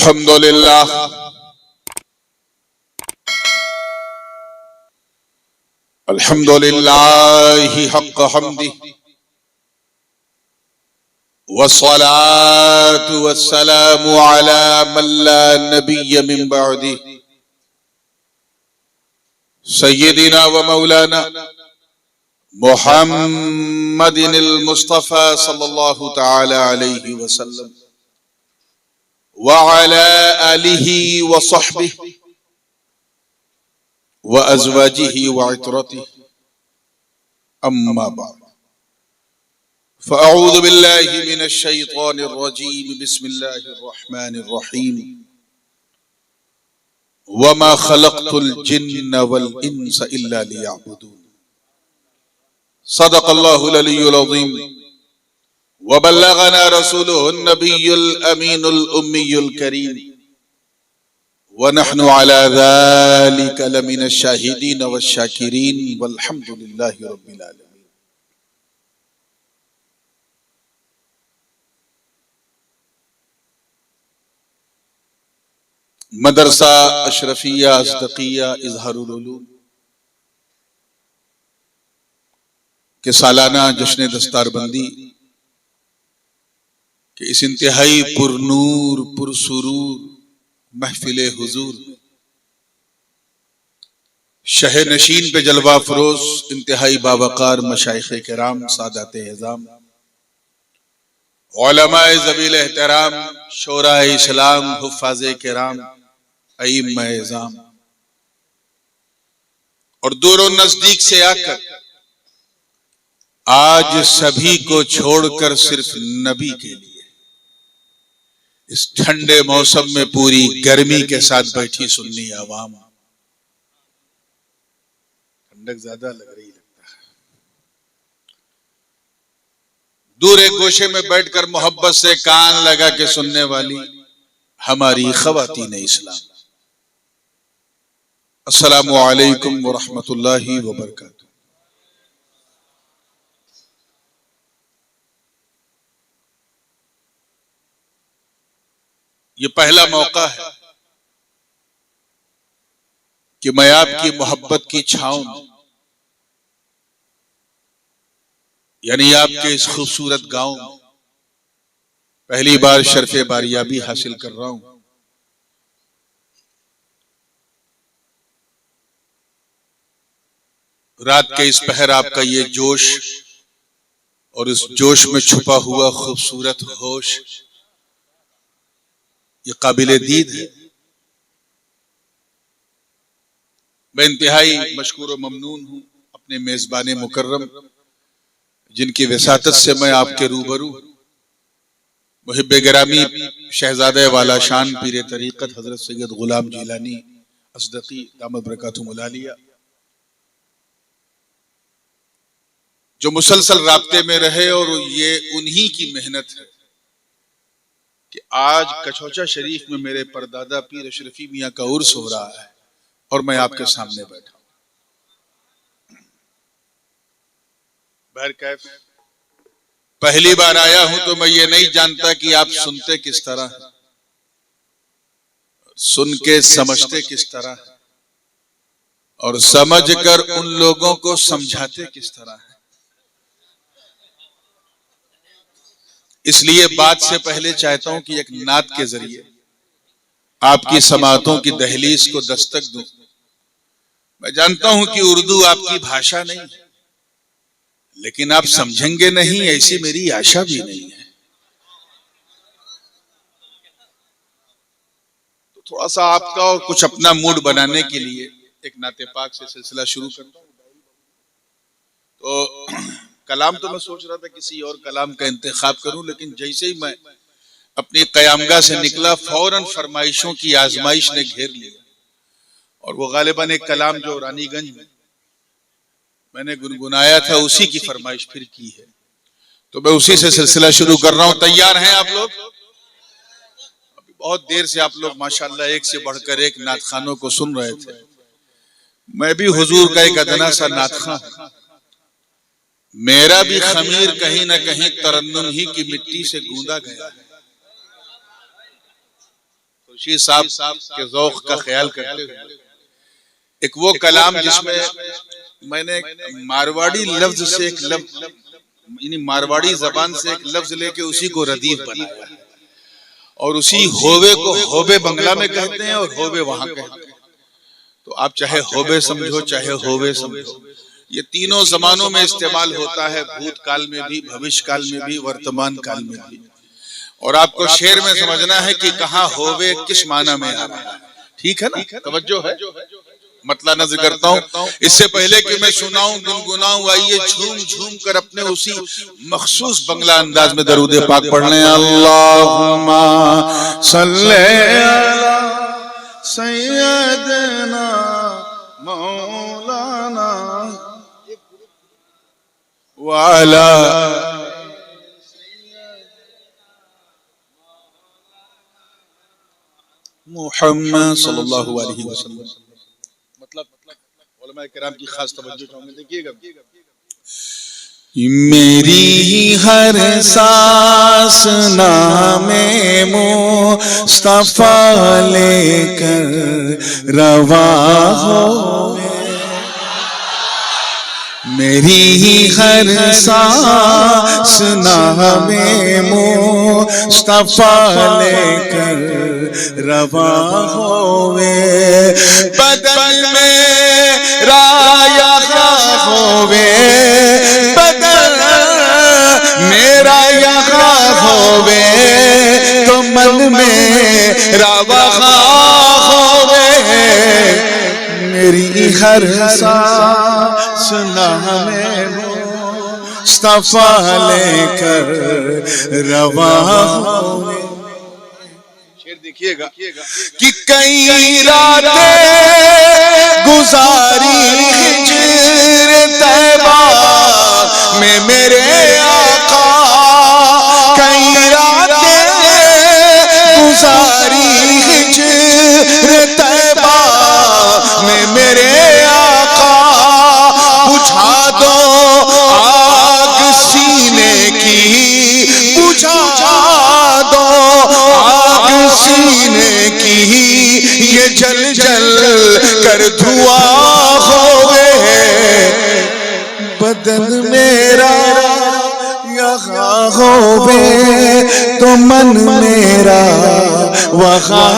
अल्हम्दुलिल्लाह अल्हम्दुलिल्लाहि हक़्क़ हम्दिही वस्सलातु वस्सलामु अला मन ला नबिय्य मिन बअदिही सय्यिदिना व मौलाना मुहम्मदिनिल मुस्तफ़ा सल्लल्लाहु तआला अलैहि वसल्लम व अला आलिही व सहबिही व अज़वाजिही व इतरतिही अम्मा बाद फ़अऊज़ु बिल्लाहि मिनश शैतानिर रजीम बिस्मिल्लाहिर रहमानिर रहीम वमा खलक़तुल जिन्न वल इंसा इल्ला लियअबुदून सदक़ल्लाहुल अलियुल अज़ीम व बल्लगना रसूलुहुन नबियुल अमीनुल उम्मियुल करीम व नहनु अला ज़ालिका लमिनश शाहिदीन वश शाकिरीन वल्हम्दुलिल्लाहि रब्बिल आलमीन। मदरसा अशरफिया अस्दकिया इज़हारुल उलूम के सालाना जश्न दस्तारबंदी के इस इंतहाई पुरनूर पुरसुरूर महफिले हुजूर शहे नशीन पे जलवा फरोज इंतहाई बावकार मशाइखे किराम सादाते एज़ाम उलमाए ज़वील एहतराम शोराए इस्लाम हुफ़्फ़ाज़े किराम अइम्मा एज़ाम और दूर नजदीक से आकर आज सभी को छोड़कर सिर्फ नबी के लिए इस ठंडे मौसम में पूरी गर्मी के साथ बैठी सुन्नी आवाम, ठंडक ज्यादा लग रही लगता है। दूर एक गोशे में बैठकर मोहब्बत से कान लगा के सुनने वाली हमारी ख़वातीन इस्लाम, अस्सलामु अलैकुम व रहमतुल्लाहि व बरकातुहू। ये पहला मौका है कि मैं आपकी मोहब्बत की छांव में यानी आपके इस खूबसूरत गांव में पहली बार शर्फ़े बारियाबी हासिल कर रहा हूं। रात के इस पहर आपका ये जोश और इस जोश में छुपा हुआ खूबसूरत होश ये काबिले दीद है। मैं इंतहाई मशकूर व ममनून हूं अपने मेजबान मुकर्रम जिनकी वसातत से मैं आपके रूबरू मुहिब्बे गिरामी शहजादे वाला शान पीरे तरीक़त हजरत सैयद गुलाम जिलानी अस्दकी दामद बरकातुहुल आलिया जो मुसलसल राब्ते में रहे और ये उन्हीं की मेहनत है कि आज कछौचा शरीफ में मेरे परदादा पीर अशरफी मियाँ का उर्स हो रहा है और मैं आपके सामने बैठा हूं। बहरकैफ पहली बार आया हूं तो मैं ये नहीं जानता कि आप सुनते किस तरह है, सुन के समझते किस तरह है और समझ कर उन लोगों को समझाते किस तरह है। इसलिए बात से पहले चाहता हूं कि एक नात के जरिए आपकी समातों की दहलीज को दस्तक दूं। मैं जानता हूं कि उर्दू आपकी भाषा नहीं है, लेकिन आप समझेंगे नहीं ऐसी मेरी आशा भी नहीं है। तो थोड़ा सा आपका और कुछ अपना मूड बनाने के लिए एक नाते पाक से सिलसिला शुरू करता हूं। तो कलाम तो मैं सोच रहा था किसी और कलाम का इंतखाब करूं, लेकिन जैसे ही मैं अपनी क़यामगाह से निकला फौरन फरमाइशों की आजमाइश ने घेर लिया और वो गालिबन एक कलाम जो रानीगंज में मैंने गुनगुनाया था उसी की फरमाइश फिर की है, तो मैं उसी से सिलसिला शुरू कर रहा हूं। तैयार हैं आप लोग? अभी बहुत देर से आप लोग माशाअल्लाह एक से बढ़कर एक नातखानों को सुन रहे थे। मैं भी हुजूर का एक अदना सा नातखां हूं। मेरा भी खमीर कहीं ना कहीं तरन्नुम ही की मिट्टी से गूंदा गया है। खुर्शीद साहब के ज़ौक़ का ख्याल करते हुए एक वो कलाम जिसमें मैंने मारवाड़ी लफ्ज से एक लफ्ज यानी मारवाड़ी जबान से एक लफ्ज लेके उसी को रदीफ बनाया और उसी होवे को होबे बंगला में कहते हैं और होबे वहां कहते हैं। तो आप चाहे होबे समझो चाहे होवे समझो, ये तीनों जमानों में इस्तेमाल होता है, भूतकाल में भी, भविष्य काल में भी, वर्तमान काल में भी। और आपको शेर में समझना है कि कहाँ होवे किस माना में आ रहा है। ठीक है ना, तवज्जो है। मतलब नज़र करता हूँ इससे पहले कि मैं सुनाऊं गुनगुनाऊं, आइए झूम झूम कर अपने उसी मखसूस बंगला अंदाज में दरूद पाक पढ़ लें। अल्लाहुम्मा सल्ले अला सय्यदना मौलाना वाला मुहम्मद सल्लल्लाहु अलैहि वसल्लम। मतलब उलमा किराम की खास तवज्जो चाहूंगा, देखिएगा। मेरी हर सांस नामे मुस्तफा लेकर रवा हो, मेरी हर सांस नामे मुस्तफा लेकर रवा होवे, बदल में राया होवे, बदल मेरा यहाँ होवे तो मन में रावा होवे, मेरी हर सांस नामे मुस्तफा लेकर रवा होवे। शेर देखिएगा कि कई रातें गुजारी हिज्र तैबा में मेरे आका, कई रातें गुजारी हिज्र तैबा में मेरे आका, बुझा दो आग सीने की, बुझा दो आग सीने की, ये जल जल कर धुआं होवे, बदन मेरा यहाँ होवे तो मन मेरा वहाँ।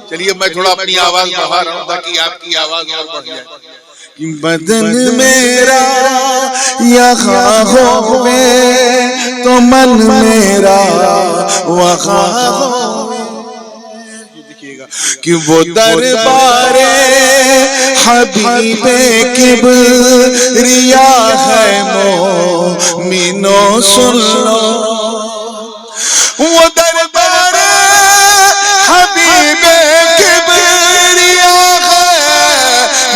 चलिए मैं थोड़ा अपनी आवाज बढ़ा रहा हूँ ताकि आपकी आवाज और बढ़ जाए। बदन मेरा यहाँ होवे तो मन मेरा वहाँ होवे। देखिएगा कि वो दरबारे हबीबे किबरिया है मोमिनो सुन लो, वो दरबारे हबीबे किबरिया है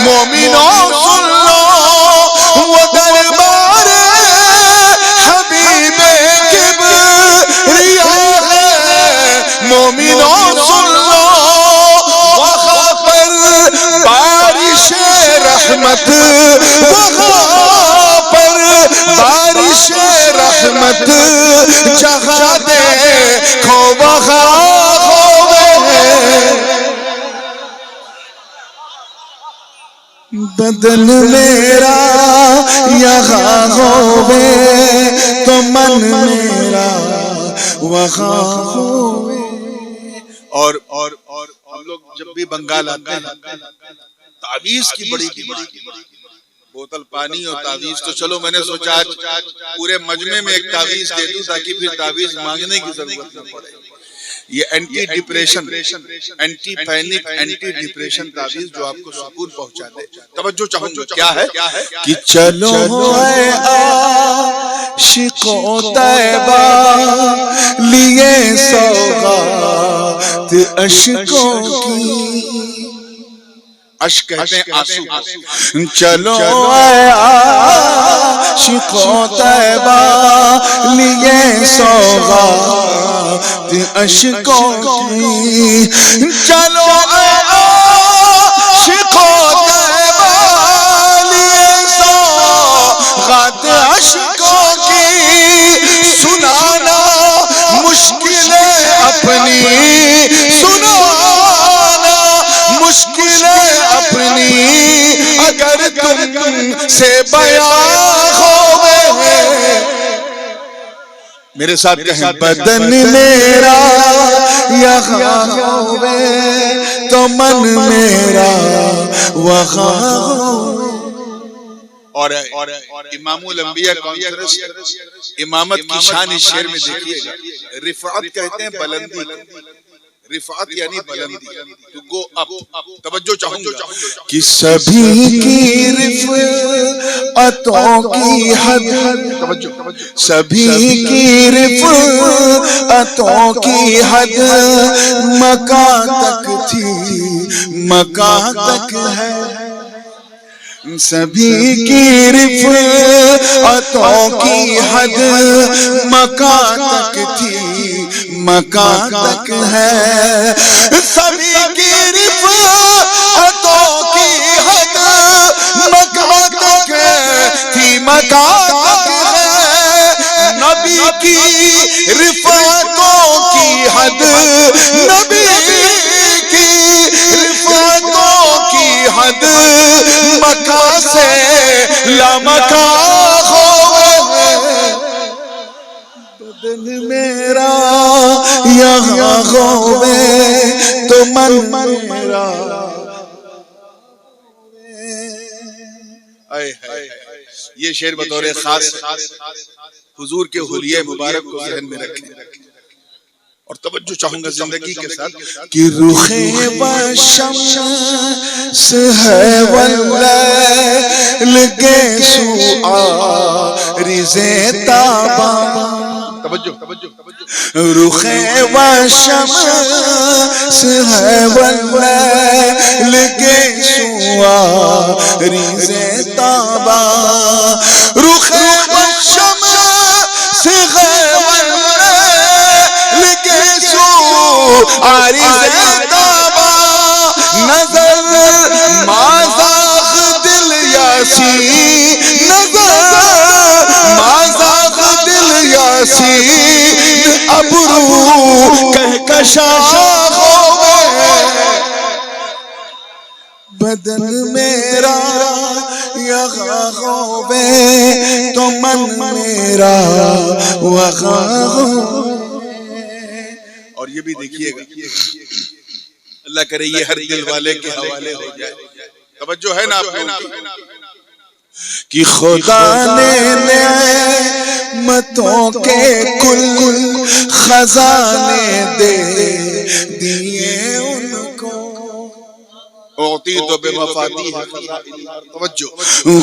मोमिनो सुन लो, वो दरबारे हबीबे किबरिया है मोमिनो सुन लो, वहाँ पर बारिश रहमत, वहाँ पर बारिश रहमत जहाँ देखो वहाँ होवे, बदन मेरा यहाँ होवे तो मन मेरा वहाँ होवे। और हम लोग जब भी बंगाल आते हैं तावीज की बड़ी बोतल पानी और तावीज, तो चलो मैंने सोचा आज पूरे मजमे में एक तावीज दे दूं ताकि फिर तावीज मांगने की जरूरत न पड़े। ये anti depression, anti panic, anti depression तावीज जो आपको सुकून पहुंचा दे। तवज्जो चाहूंगा, क्या है कि चलो आशिकों तैबा लिए सौगात अशकों की, अश्क कहते हैं आंसू, चलो आशिकों तैबा लिए सौगात अशकों की, चलो आशिकों तैबा लिए सौगात अशकों की, सुनाना मुश्किलें अपनी अपनी अगर तुम से बयां होवे, मेरे साथ कहें, बदन मेरा यहाँ होवे तो मन मेरा वहाँ हो। और इमामुल अंबिया कॉन्फ्रेंस इमामत की शान इस शेर में देखिएगा, रिफात कहते हैं बुलंदी, रिफात यानी बुलंदी, टू गो अप। तवज्जो चाहूंगा कि सभी की रिफ़अतों की हद, सभी की रिफ़अतों की हद मका तक थी, मका तक है। सभी की रिफ़अतों की हद मका तक थी, मका तक है। सभी की रिफ़अतों की हद मका तक थी, मका तक है। नबी की रिफ़अतों की हद, नबी की रिफ़अतों की हद मका से लामका होवे। बदन मेरा यहाँ होवे तो मन मेरा। ये शेर बतौर खास हुजूर के हुलिये मुबारक को ज़हन में रखें और तवज्जो चाहूंगा जिंदगी के साथ कि रुखे व शम्स है वल्लैल के सुआ रिज़े ताबा। रुखे व शम्स है वल्लैल के सुआ रिज़े ताबा। रुखे व शम्स है आरिज़े ताबा। नजर माज़ाख दिल यासी, नजर माज़ाख दिल यासी, अबरू कहकशा होवे। बदन मेरा यहाँ होवे तो मन मेरा वहाँ हो। और ये भी देखिएगा, अल्लाह करे ये हर दिल वाले के हवाले हो जाए। तवज्जो है ना आप लोगों की? कि खुदा ने नेमतों के कुल खजाने दे दिए उनको। तो बेवफाती है। तवज्जो,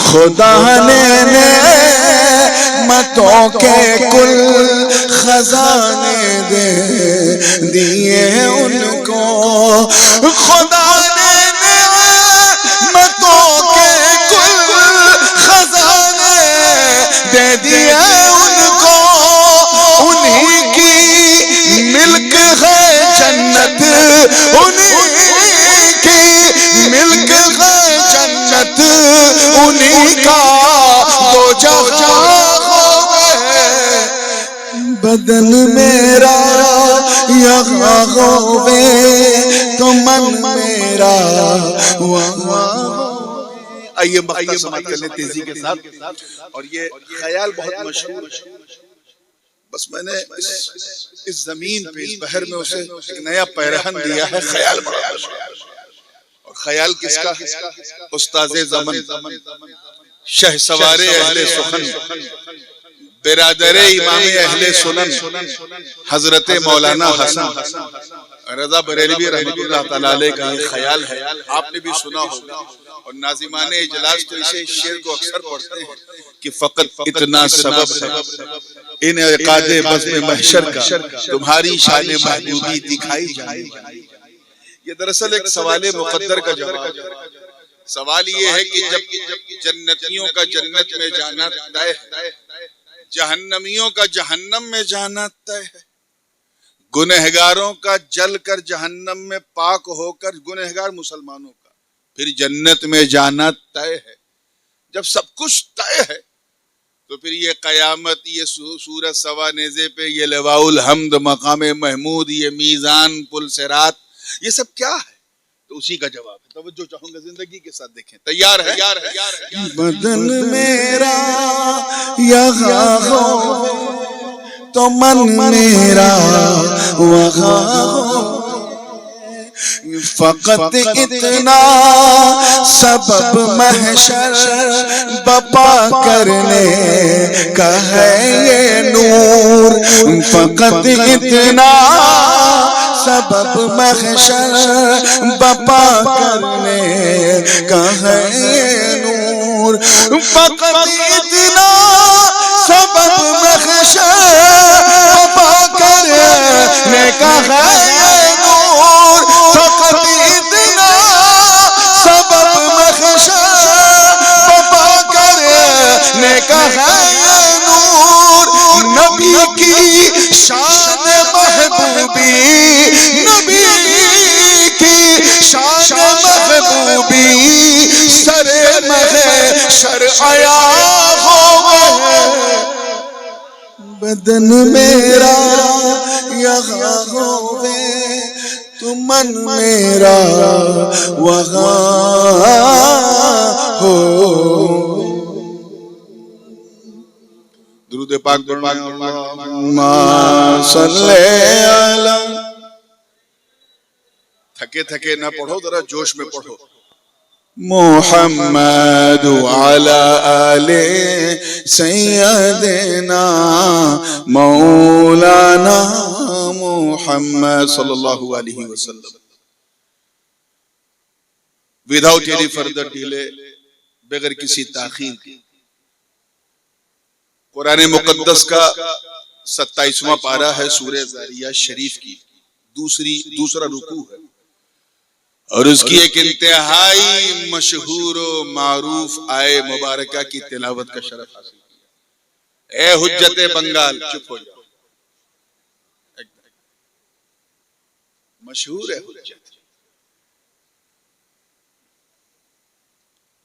खुदा ने नेमतों के कुल खजाने दे दिए उनको। खुदा ने नेमतों के कुल खजाने दे दिए उनको। उन्हीं की मिल्क है जन्नत, उन्हीं की मिल्क है जन्नत, उन्हीं का दो जहां होवे। बदन मेरा यहाँ होवे तो मन मेरा वहाँ। आइए मक्ता समाप्त कर ले तेजी के साथ। और ये ख्याल बहुत मशहूर है, बस मैंने इस जमीन पे, इस बहर में उसे एक नया पैरहन दिया है। ख्याल बड़ा और ख्याल किसका? उस्ताज़े ज़मन, शहसवारे अहले सुखन, बिरादरे इमामे अहले सुनन, हजरत मौलाना हसन रजा बरेलवी रहमतुल्लाह तआला अलैह का ये ख्याल है। आपने भी सुना होगा और नाज़िमाने इजलास तो इसे शेर को अक्सर पढ़ते हैं कि फ़कत इतना सबब है इन इक़ादे बज़्म महशर का, तुम्हारी शान महबूबी दिखाई जाए। ये दरअसल एक सवाल मुक़द्दर का जवाब है। सवाल ये है कि जब जन्नतियों का जन्नत में जाना तय है, जहन्नमियों का जहन्नम में जाना तय है, गुनहगारों का जल कर जहन्नम में पाक होकर, गुनहगार मुसलमानों का फिर जन्नत में जाना तय है। जब सब कुछ तय है तो फिर ये कयामत, ये सूरज सवा नेज़े पे, ये लवाउल हम्द, मकाम महमूद, ये मीज़ान, पुल सिरात, ये सब क्या है? तो उसी का जवाब है। तवज्जो चाहूंगा, जिंदगी के साथ देखें। तैयार है? बदन मेरा यहाँ हो तो मन मेरा वहाँ हो, फकत इतना सबब महशर बपा करने का है ये नूर, फकत इतना सबब महशर बपा करने का है ये नूर, फकत इतना सबब महशर बपा करने का है ये नूर, फकत इतना सबब महशर बपा करने का है ये नूर, नबी की शान महबूबी, नबी की शान महबूबी सरे महशर आया हो, बदन मेरा यहाँ होवे तो मन मेरा वहाँ हो। दुरूद पाक अल्लाहुम्मा सल्ले अला, थके थके ना पढ़ो, जरा जोश में पढ़ो। मुहम्मद अला आले सैयदना मौलाना मुहम्मद सल्लल्लाहु अलैहि वसल्लम। विदाउट एनी फर्दर डिले, बगैर किसी ताखीर के, कुरान मुकद्दस का 27वां पारा है सूरह ज़ारियात शरीफ की दूसरा रुकू है, और उसकी एक इंतहाई मशहूर और मारूफ आए मुबारका की तिलावत का शरफ हासिल किया। ए हुज्जत बंगाल, चुप हो जाओ, मशहूर है हुज्जत।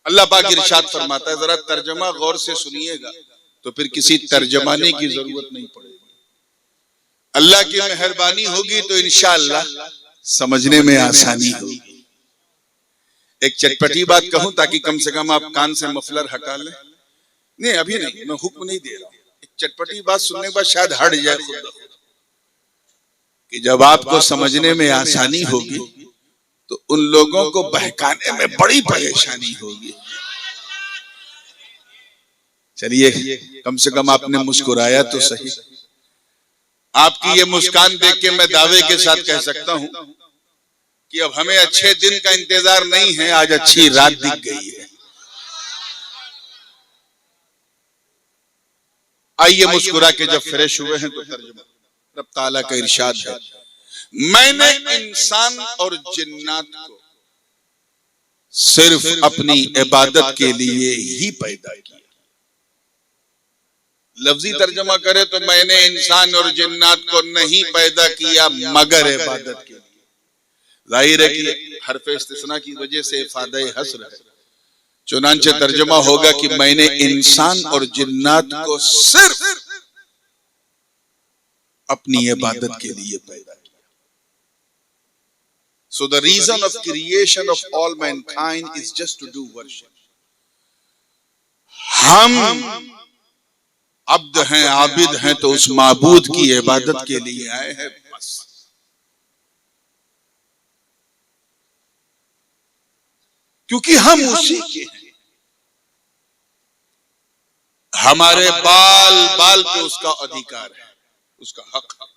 अल्लाह पाक इरशाद फरमाता है, जरा तर्जमा गौर से सुनिएगा तो फिर किसी तर्जमाने की जरूरत नहीं पड़ेगी। अल्लाह की मेहरबानी होगी तो इंशाअल्लाह समझने में आसानी होगी। एक चटपटी बात कहूं ताकि कम से कम आप कान से मफलर हटा लें। नहीं, अभी नहीं, मैं हुक्म नहीं दे रहा हूं। एक चटपटी बात सुनने के बाद शायद हट जाए खुद ब खुद, कि जब आपको समझने में आसानी होगी तो उन लोगों को बहकाने में बड़ी परेशानी होगी। चलिए, कम से कम आपने मुस्कुराया तो सही। आपकी ये मुस्कान देख के मैं दावे के साथ कह सकता हूं कि अब हमें अच्छे दिन का इंतजार नहीं है, आज अच्छी रात दिख गई है। आइए मुस्कुरा के जब फ्रेश हुए हैं तो तर्जुमा। रब ताला का इरशाद है, मैंने इंसान और जिन्नात को सिर्फ अपनी इबादत के लिए ही पैदा किया। लफ्जी तर्जमा करे तो मैंने इंसान और जिन्नात को नहीं पैदा किया मगर इबादत के लिए। जाहिर है कि हरफ इस्तिस्ना की वजह से इफादा हस्र है, चुनांचे तर्जमा होगा कि मैंने इंसान और जिन्नात को सिर्फ अपनी इबादत के लिए पैदा किया। So the reason of creation of all mankind is just to do worship. हम अब्द हैं, आबिद हैं, तो उस माबूद की इबादत के लिए आए हैं बस। क्योंकि हम उसी के हैं। हमारे बाल बाल पे उसका अधिकार है, उसका हक है,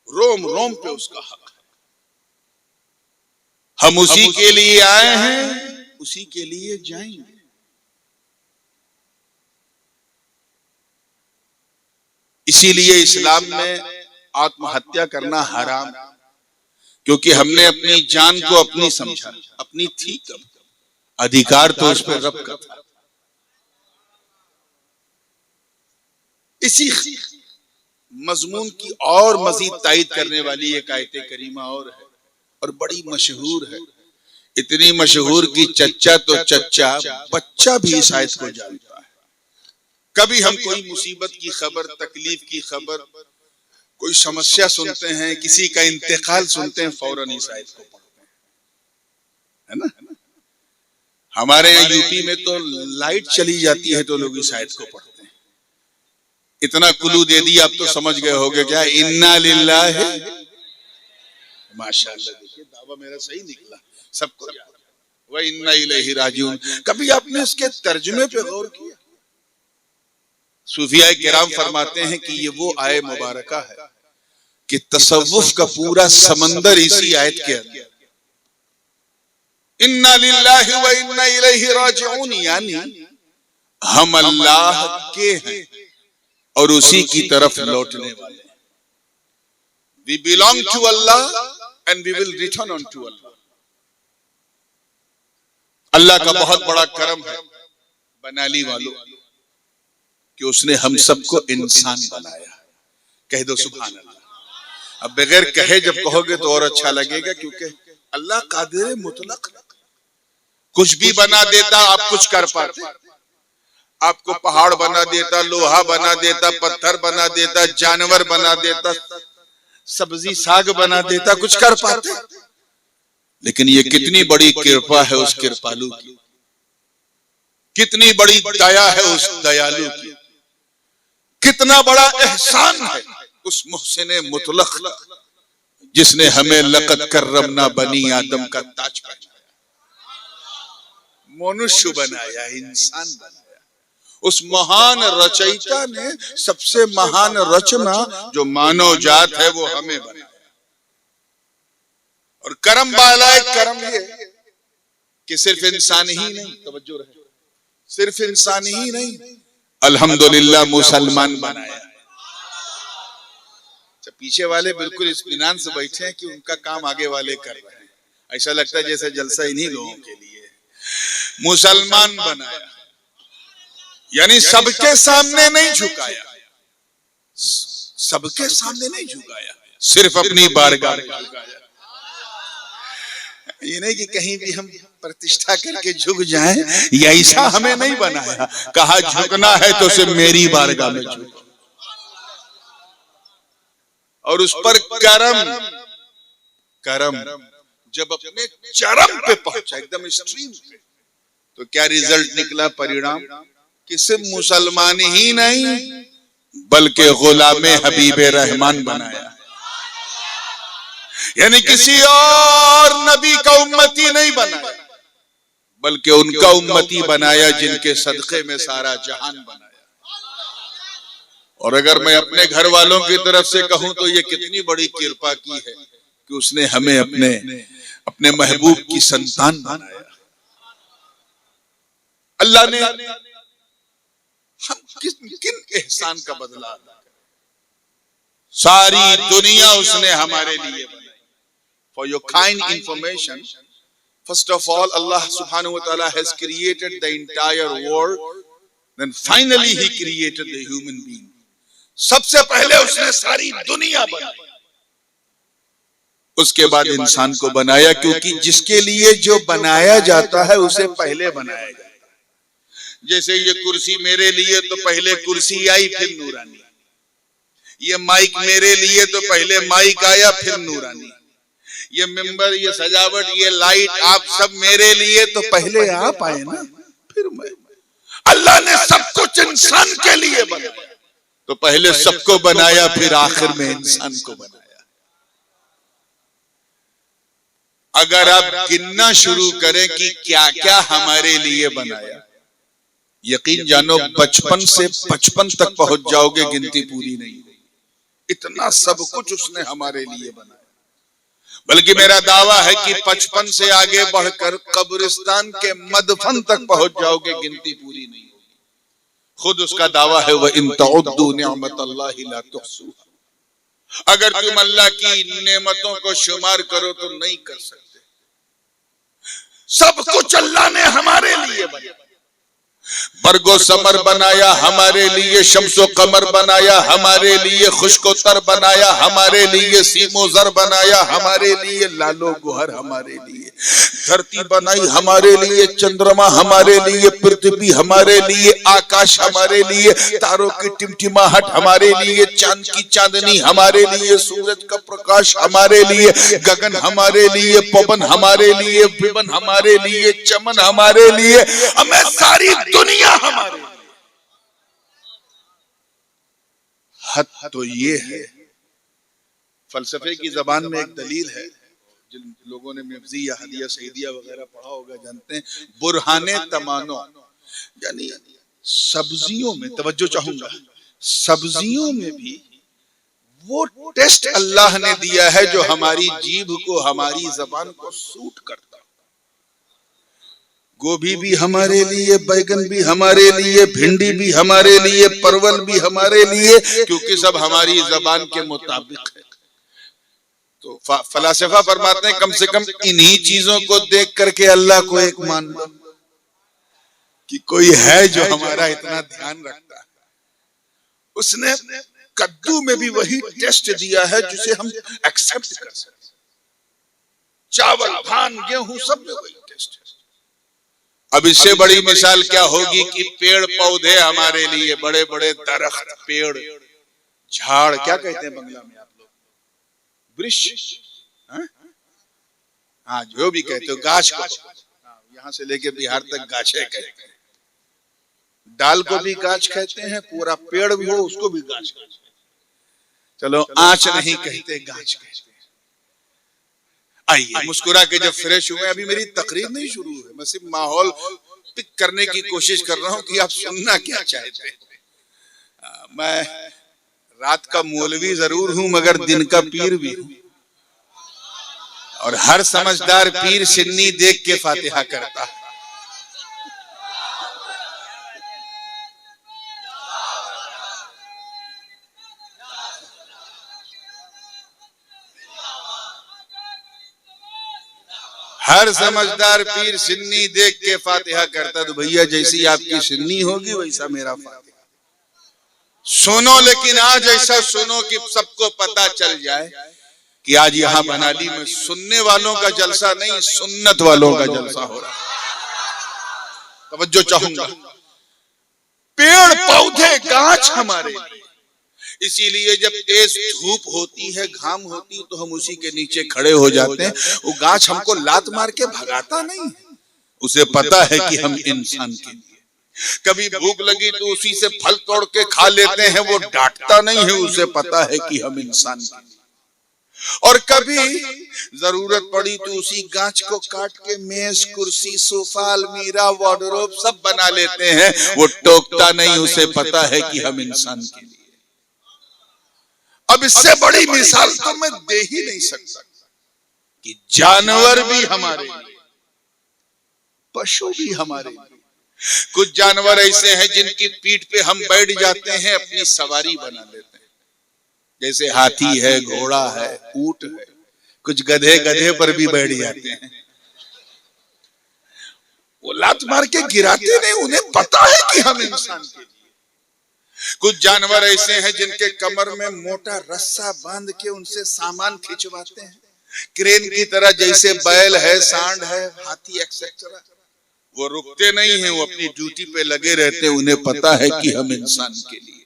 रोम रोम पे उसका हक है। हम उसी के लिए आए हैं, उसी के लिए जाएंगे। इसीलिए इस्लाम में आत्महत्या करना हराम, क्योंकि हमने अपनी जान को अपनी समझा, अपनी थी कब, अधिकार तो उस पर रब का था। इसी मजमून की और मजीद तायद करने वाली एक आयत करीमा और है, और बड़ी मशहूर है। इतनी मशहूर की चच्चा तो चच्चा बच्चा भी इस आयत को जानता है। कभी हम कोई मुसीबत की खबर, तकलीफ की खबर, कोई समस्या सुनते हैं, किसी का इंतकाल सुनते हैं, फौरन इस आयत को पढ़ते हैं। है ना। हमारे यहाँ यूपी में तो लाइट चली जाती है तो लोग इस आयत को पढ़ते हैं। इतना कुलू दे दिया, आप तो समझ गए होगे क्या, इन्ना लिल्लाहि, माशाअल्लाह। देखिए दावा मेरा सही निकला, सबको याद, व इन्ना इलैहि राजिऊन। कभी आपने इसके तर्जुमे पे गौर किया? सूफिया किराम फरमाते हैं कि ये वो आय मुबारका है कि तसव्वुफ का पूरा समंदर इसी आयत के अंदर, इन्ना लिल्लाहि व इन्ना इलैहि राजिऊन, यानी हम अल्लाह के हैं और उसी की तरफ लौटने वाले। We belong to Allah and we will return unto Allah. अल्लाह का बहुत बड़ा करम है बनाली वालों कि उसने हम सबको इंसान बनाया। कह दो सुभान अल्लाह। अब बगैर कहे जब कहोगे तो और अच्छा लगेगा, क्योंकि अल्लाह कादिर मुतलक, कुछ भी बना देता, आप कुछ कर पाते? आपको पहाड़ बना देता, लोहा बना देता, पत्थर बना देता, जानवर बना देता, सब्जी साग बना देता, कुछ कर पाते? लेकिन ये कितनी बड़ी कृपा है उस कृपालु की, कितनी बड़ी दया है उस दयालु की, कितना बड़ा एहसान है उस मुहसिने मुतलक जिसने हमें लक़द कर्रमना बनी आदम का ताज पहनाया, मनुष्य बनाया, इंसान बनाया। उस महान रचयिता ने सबसे महान रचना जो मानव जात है वो हमें बनाया। और करम वाला करम ये कि सिर्फ इंसान ही नहीं, तवज्जो रहे, सिर्फ इंसान ही नहीं, अल्हम्दुलिल्लाह मुसलमान बनाया। पीछे वाले बिल्कुल इत्मीनान से बैठे हैं कि उनका काम आगे वाले कर रहे हैं, ऐसा लगता है जैसे जलसा इन्हीं लोगों के लिए। मुसलमान बनाया यानी सबके सामने नहीं झुकाया, सबके सामने नहीं झुकाया, सिर्फ अपनी बारगाह में झुकाया। ये नहीं कि कहीं भी हम प्रतिष्ठा करके झुक जाएं, या ऐसा हमें नहीं बनाया। कहा झुकना है तो सिर्फ मेरी बारगाह में झुको। और उस पर करम जब अपने चरम पे पहुंचा, एकदम एक्सट्रीम पे, तो क्या रिजल्ट निकला, परिणाम कि सिर्फ मुसलमान ही नहीं बल्कि गुलामे हबीबे रहमान बनाया। यानी किसी और नबी का उम्मती नहीं बनाया, बल्कि उनका उम्मती बनाया जिनके सदक़े में सारा जहान बनाया। और अगर मैं अपने घर वालों की तरफ से कहूं तो ये कितनी बड़ी कृपा की है कि उसने हमें अपने महबूब की संतान बनाया। अल्लाह ने हम किन एहसान का बदला अदा करें। सारी दुनिया उसने हमारे लिए बनाई। For your kind information, first of all, Allah subhanahu wa ta'ala has created the entire world, then finally He created the human being. सबसे पहले उसने सारी दुनिया बनाई, उसके बाद इंसान को बनाया, क्योंकि जिसके लिए जो बनाया जाता है उसे पहले बनाया जाता है। जैसे ये कुर्सी मेरे लिए तो पहले कुर्सी आई फिर नूरानी, ये माइक मेरे लिए तो पहले माइक आया फिर नूरानी, ये मिंबर, ये सजावट, ये लाइट, आप सब मेरे लिए तो पहले आप आए ना, फिर मैं। अल्लाह ने सब कुछ इंसान के लिए बनाया, तो पहले सबको बनाया फिर आखिर में इंसान को बनाया। अगर आप गिनना शुरू करें कि क्या क्या हमारे लिए बनाया, यकीन जानो बचपन से 55 तक पहुंच जाओगे, गिनती पूरी नहीं होगी। इतना सब कुछ उसने हमारे लिए बनाया। बल्कि मेरा दावा है कि 55 से आगे बढ़कर कब्रिस्तान के मदफन तक पहुंच जाओगे, गिनती पूरी नहीं होगी। खुद उसका दावा है, वह इन तउद्दू निअमतल्लाहि ला तुहसूहा। अगर तुम अल्लाह की नेमतों को शुमार करो तो नहीं कर सकते। सब कुछ अल्लाह ने हमारे लिए बनाया। बरगो समर बनाया हमारे लिए, शम्सो कमर बनाया हमारे लिए, खुश्को तर बनाया हमारे लिए, सीमो जर बनाया हमारे लिए, लालो गुहर हमारे लिए। धरती बनाई हमारे लिए, चंद्रमा हमारे लिए, पृथ्वी हमारे लिए, आकाश हमारे लिए, तारों की टिमटिमाहट हमारे लिए, चांद की चांदनी हमारे लिए, सूरज का प्रकाश हमारे लिए, गगन हमारे लिए, पवन हमारे लिए, विवन हमारे लिए, चमन हमारे लिए, हमें सारी दुनिया हमारे लिए। हद तो ये है, फलसफे की जबान में एक दलील है, जिन लोगों ने मिफ्जी या हदिया सईदिया वगैरह पढ़ा होगा जानते हैं, बुरहाने तमानो, यानी सब्जियों में, तवज्जो चाहूंगा, सब्जियों में भी वो टेस्ट अल्लाह ने दिया है जो हमारी जीभ को, हमारी जबान को सूट करता। गोभी भी हमारे लिए, बैगन भी हमारे लिए, भिंडी भी हमारे लिए, परवल भी हमारे लिए, क्योंकि सब हमारी जबान के मुताबिक है। तो फलसफा फरमाते हैं कम से कम इन्हीं चीजों को देख करके अल्लाह को एक मान लो कि कोई है जो हमारा इतना ध्यान रखता है। उसने कद्दू में भी वही टेस्ट दिया है जिसे हम एक्सेप्ट कर सकते। चावल, धान, गेहूं सब में वही टेस्ट है। अब इससे बड़ी मिसाल क्या होगी कि पेड़ पौधे हमारे लिए, बड़े बड़े दरख्त, पेड़, झाड़, क्या कहते हैं बंगला में आप लोग, वृक्ष, हाँ जो भी कहते हो, गाछ को, यहाँ से लेके बिहार तक गाछे कहते हैं। डाल को भी गाछ कहते हैं, पूरा पेड़ भी हो उसको भी गाछ कहते हैं। चलो आंच नहीं कहते, गाछ कहते हैं। आइए मुस्कुरा के जब फ्रेश हुए, अभी मेरी तकरीर नहीं शुरू है, मैं सिर्फ माहौल पिक करने की कोशिश कर रहा हूं कि आप सुनना क्या चाहते हैं। मैं रात का मौलवी जरूर हूं मगर दिन का पीर भी हूं, और हर समझदार पीर सिन्नी देख के फातिहा करता है। हर समझदार पीर सिन्नी देख के फातिहा करता। तो भैया जैसी आपकी सिन्नी होगी वैसा मेरा फातिहा। सुनो, लेकिन आज ऐसा सुनो कि सबको पता चल जाए कि आज यहाँ बनाली में सुनने वालों का जलसा नहीं, सुन्नत वालों का जलसा हो रहा है। तवज्जो चाहूंगा। पेड़ पौधे गाछ हमारे, इसीलिए जब तेज धूप होती है, घाम होती है, तो हम उसी के नीचे खड़े हो जाते हैं। वो गाछ हमको लात मार के भगाता नहीं, उसे पता है कि हम इंसान के लिए। कभी भूख लगी तो उसी से फल तोड़ के खा लेते हैं, वो डांटता नहीं है, उसे पता है कि हम इंसान के लिए। और कभी जरूरत पड़ी तो उसी गाछ को काट के मेज, कुर्सी, सोफा, अलमीरा, वार्डरोब सब बना लेते हैं, वो टोकता नहीं, उसे पता है कि हम इंसान के लिए। अब इससे बड़ी मिसाल तो मैं दे ही नहीं सकता कि जानवर भी हमारे लिए, पशु भी हमारे लिए। कुछ जानवर ऐसे हैं जिनकी पीठ पे हम बैठ जाते हैं, अपनी सवारी बना लेते हैं, जैसे हाथी है, घोड़ा है, ऊंट है। कुछ गधे गधे पर भी बैठ जाते हैं, वो लात मार के गिराते नहीं, उन्हें पता है कि हम इंसान के लिए। कुछ जानवर ऐसे हैं जिनके कमर में मोटा रस्सा बांध के उनसे सामान खिंचवाते हैं, क्रेन की तरह, जैसे बैल है, सांड है, हाथी एक्सेट्रा। वो रुकते नहीं हैं, वो अपनी ड्यूटी पे लगे रहते हैं, उन्हें पता है कि हम इंसान के लिए।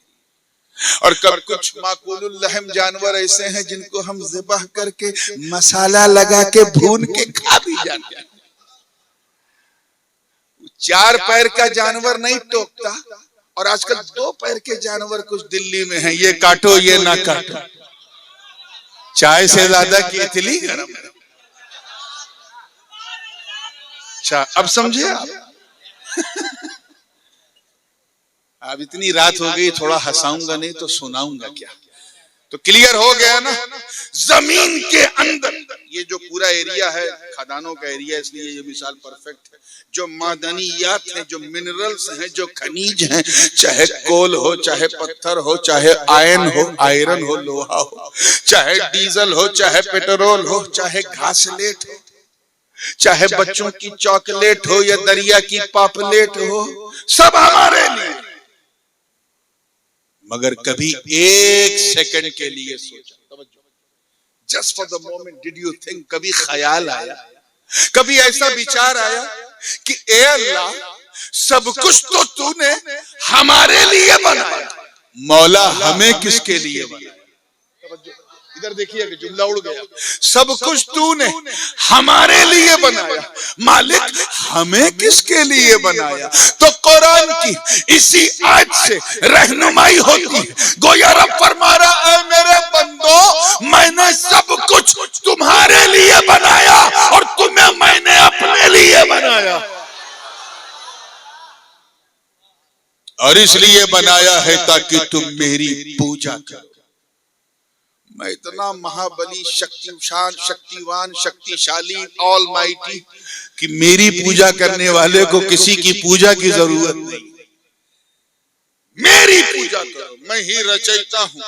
और कब कुछ माकूलुल लहम जानवर ऐसे हैं जिनको हम ज़िबाह करके मसाला लगा के भून के खा भी जाते हैं। चार पैर का जानवर नहीं टोकता, और आजकल दो पैर के जानवर कुछ दिल्ली में हैं, ये काटो ये ना काटो, चाय से ज्यादा केतली गरम है। अच्छा अब समझे आप? अब इतनी रात हो गई, थोड़ा हंसाऊंगा नहीं तो सुनाऊंगा क्या? तो क्लियर हो गया ना। जमीन के अंदर ये जो पूरा एरिया है खदानों का एरिया, इसलिए ये मिसाल परफेक्ट है। जो मादनियात हैं, जो मिनरल्स हैं, जो खनिज हैं, चाहे कोल हो, चाहे पत्थर हो, चाहे आयरन हो, लोहा हो, चाहे डीजल हो, चाहे पेट्रोल हो, चाहे घासलेट हो, चाहे बच्चों की चॉकलेट हो या दरिया की पापलेट हो, सब हमारे लिए। मगर कभी एक सेकंड के लिए सोचा, just for the moment did you think, कभी ख्याल आया कभी ऐसा विचार आया कि ए अल्लाह, सब कुछ तो तूने हमारे लिए बनाया, मौला हमें किसके लिए बनाया? इधर देखिए कि जुमला उड़ गया। सब कुछ तूने हमारे लिए बनाया, मालिक हमें किसके लिए बनाया? तो कुरान की इसी आयत से रहनुमाई होती, गोया रब फरमा रहा है, मेरे बंदो, मैंने सब कुछ तुम्हारे लिए बनाया और तुम्हें मैंने अपने लिए बनाया, और इसलिए बनाया है ताकि तुम मेरी पूजा करो। मैं इतना महाबली, शक्तिवान, शक्तिशाली, ऑलमाइटी कि मेरी पूजा करने वाले को किसी की पूजा की जरूरत नहीं। मेरी पूजा करो, मैं ही रचयिता हूं,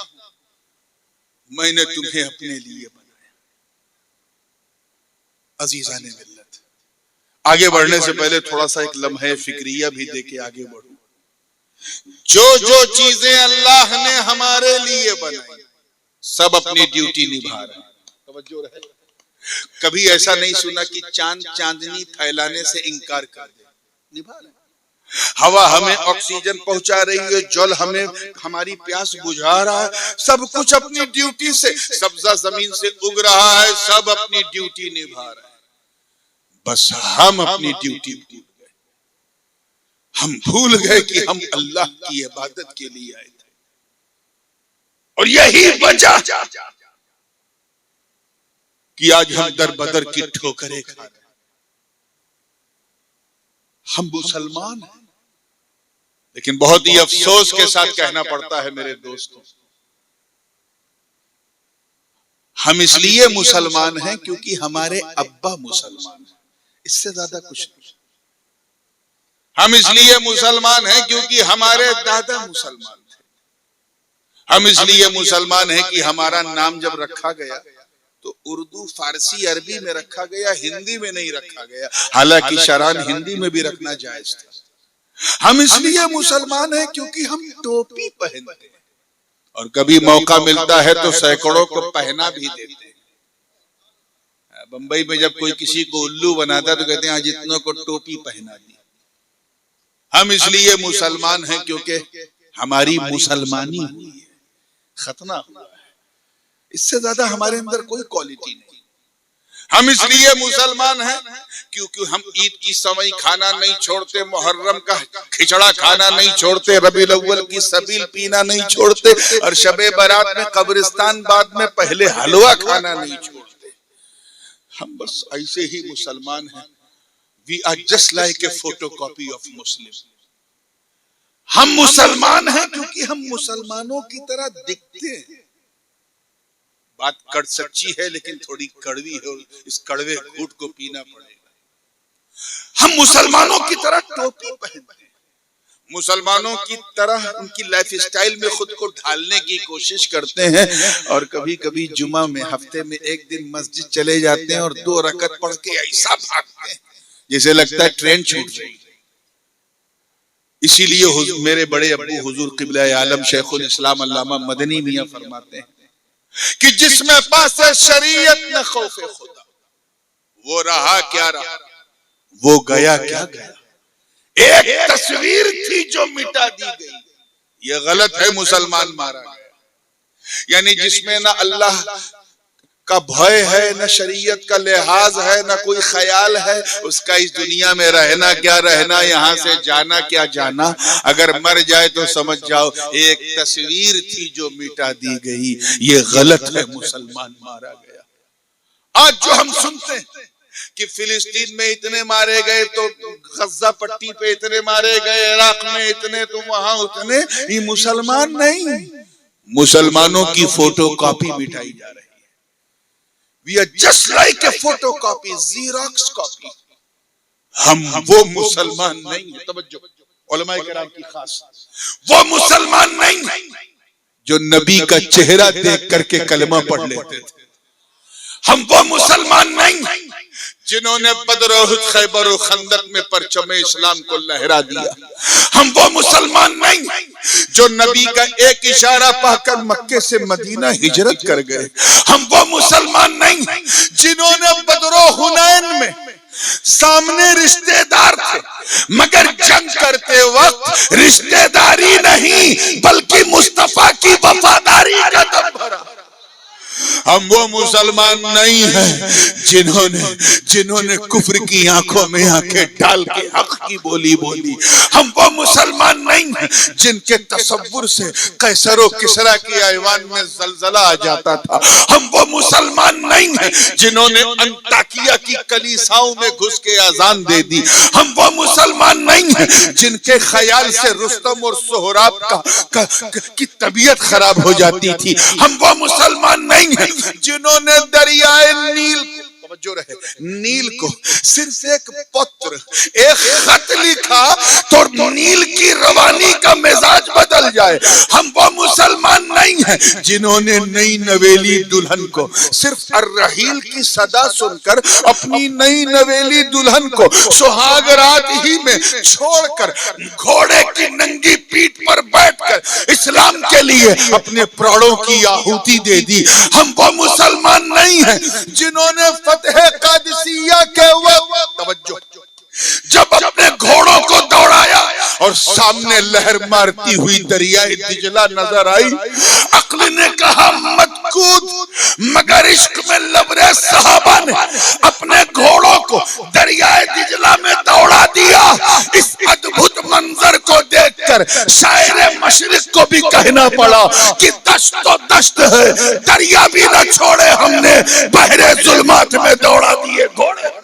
मैंने तुम्हें अपने लिए बनाया। अजीजान मिल्लत, आगे बढ़ने से पहले थोड़ा सा एक लम्हे फिक्रिया भी देके आगे बढ़ूं। जो चीजें अल्लाह ने हमारे लिए बनाई, सब अपनी ड्यूटी निभा रहे हैं। तवज्जो रहे, कभी ऐसा नहीं सुना कि चांद चांदनी फैलाने से इनकार कर दे, निभा रहे हैं। हवा हमें ऑक्सीजन पहुंचा रही है, जल हमें हमारी प्यास बुझा रहा है, सब कुछ अपनी ड्यूटी से, सब्जा जमीन से उग रहा है, सब अपनी ड्यूटी निभा रहा है। बस हम अपनी ड्यूटी भूल गए। हम भूल गए कि हम अल्लाह की इबादत के लिए आए थे, और यही वजह कि आज हम दर बदर की ठोकरें खा रहे हैं। हम मुसलमान हैं, लेकिन बहुत ही अफसोस के साथ कहना पड़ता है मेरे दोस्तों, हम इसलिए मुसलमान हैं क्योंकि हमारे अब्बा मुसलमान हैं, इससे ज्यादा कुछ नहीं। हम इसलिए मुसलमान हैं क्योंकि हमारे दादा मुसलमान थे। हम इसलिए मुसलमान हैं कि हमारा नाम जब रखा गया तो उर्दू, फारसी, अरबी में रखा गया, हिंदी में नहीं रखा गया, हालांकि शरान हिंदी में भी रखना जायज था। हम इसलिए मुसलमान हैं क्योंकि हम टोपी पहनते हैं, और कभी मौका मिलता है तो सैकड़ों को पहना भी देते हैं। बंबई में जब कोई किसी को उल्लू बनाता तो कहते हैं आज इतनों को टोपी पहना दी। हम इसलिए मुसलमान हैं क्योंकि हमारी मुसलमानी हुई है, खतना हुआ है, इससे ज्यादा हमारे अंदर कोई क्वालिटी नहीं। हम इसलिए मुसलमान हैं क्योंकि हम ईद की सवई खाना नहीं छोड़ते, मुहर्रम का खिचड़ा खाना नहीं छोड़ते, रबीउल अव्वल की सबील पीना नहीं छोड़ते, और शबे बारात में कब्रिस्तान बाद में पहले हलवा खाना नहीं छोड़ते। हम बस ऐसे ही मुसलमान हैं। We are just like a photocopy of Muslim. हम मुसलमान हैं क्योंकि हम मुसलमानों की तरह दिखते हैं। बात कड़ सच्ची है लेकिन थोड़ी कड़वी है, इस कड़वे घूंट को पीना पड़ेगा। हम मुसलमानों की तरह टोपी पहनते हैं, मुसलमानों की तरह उनकी लाइफ स्टाइल में खुद को ढालने की कोशिश करते हैं, और कभी कभी जुमा में हफ्ते में एक दिन मस्जिद चले जाते हैं और 2 रकत पढ़ के ऐसा भागते हैं जैसे लगता है ट्रेन छूट गई। इसीलिए मेरे बड़े अब्बू हुजूर क़िबला आलम शेखुल इस्लाम अल्लामा मदनी मियां फरमाते हैं कि जिसमें पास शरीयत न खौफे खुदा, वो रहा क्या रहा, वो गया क्या गया। एक तस्वीर थी जो मिटा दी गई, ये गलत है, मुसलमान मारा गया। यानी जिसमें ना अल्लाह का भय है, न शरीयत का लिहाज है, न कोई ख्याल है, उसका इस दुनिया में रहना क्या रहना, यहाँ से जाना क्या जाना। अगर मर जाए तो समझ जाओ एक तस्वीर थी जो मिटा दी गई, ये गलत है, मुसलमान मारा गया। आज जो हम सुनते हैं कि फिलिस्तीन में इतने मारे गए तो गज्जा पट्टी पे इतने मारे गए, इराक में इतने तो वहां उतने, ये मुसलमान नहीं, मुसलमानों की फोटो कॉपी मिटाई जा रही है। We are just like a photocopy, Xerox copy. हम वो मुसलमान नहीं है, तवज्जो उलमाए किराम की खास, वो मुसलमान नहीं जो नबी का चेहरा देख करके कलमा पढ़ लेते थे। हम वो मुसलमान नहीं जिन्होंने बदर, उहुद, खैबर और खंदक में परचम इस्लाम को लहरा दिया। हम वो मुसलमान नहीं जो नबी का एक इशारा पाकर मक्के से मदीना हिजरत कर गए। हम वो मुसलमान नहीं जिन्होंने बदर और हुनैन में सामने रिश्तेदार थे, मगर जंग करते वक्त रिश्तेदारी नहीं बल्कि मुस्तफा की वफादारी का दम भरा। हम वो मुसलमान नहीं हैं जिन्होंने कुफ्र की आंखों में आंखें डाल के हक की बोली बोली। हम वो मुसलमान नहीं हैं जिनके तसव्वुर से कैसरो किसरा की ऐवान में जलजला आ जाता था। हम वो मुसलमान नहीं हैं जिन्होंने अंताकिया की कलीसाओं में घुस के अजान दे दी। हम वो मुसलमान नहीं हैं जिनके ख्याल से रुस्तम और सोहराब की तबीयत खराब हो जाती थी। हम वो मुसलमान नहीं जिन्होंने दरियाए नील को सिर्फ एक पत्र एक खत लिखा तो नील की रवानी का मिजाज बदल जाए। हम वो मुसलमान नहीं हैं जिन्होंने नई नवेली दुल्हन को सिर्फ अर्रहील की सदा सुनकर अपनी नई नवेली दुल्हन को सुहाग रात ही में छोड़कर घोड़े की नंगी पीठ पर बैठकर इस्लाम के लिए अपने प्राणों की आहुति दे दी। हम वो मुसलमान नहीं हैं जिन्होंने फतेह कादिसिया के वक्त तवज्जो जब अपने घोड़ों को दौड़ाया और सामने लहर मारती हुई दरियाए दिजला नजर आई, अक्ल ने कहा मत कूद, मगर इश्क में लबरे सहाबा ने अपने घोड़ों को दरियाए दिजला में दौड़ा दिया। इस अद्भुत मंजर को देखकर शायर मशरिक को भी कहना पड़ा कि दश्त तो दश्त है, दरिया भी न छोड़े हमने, बहरे जुल्मात में दौड़ा दिए घोड़े।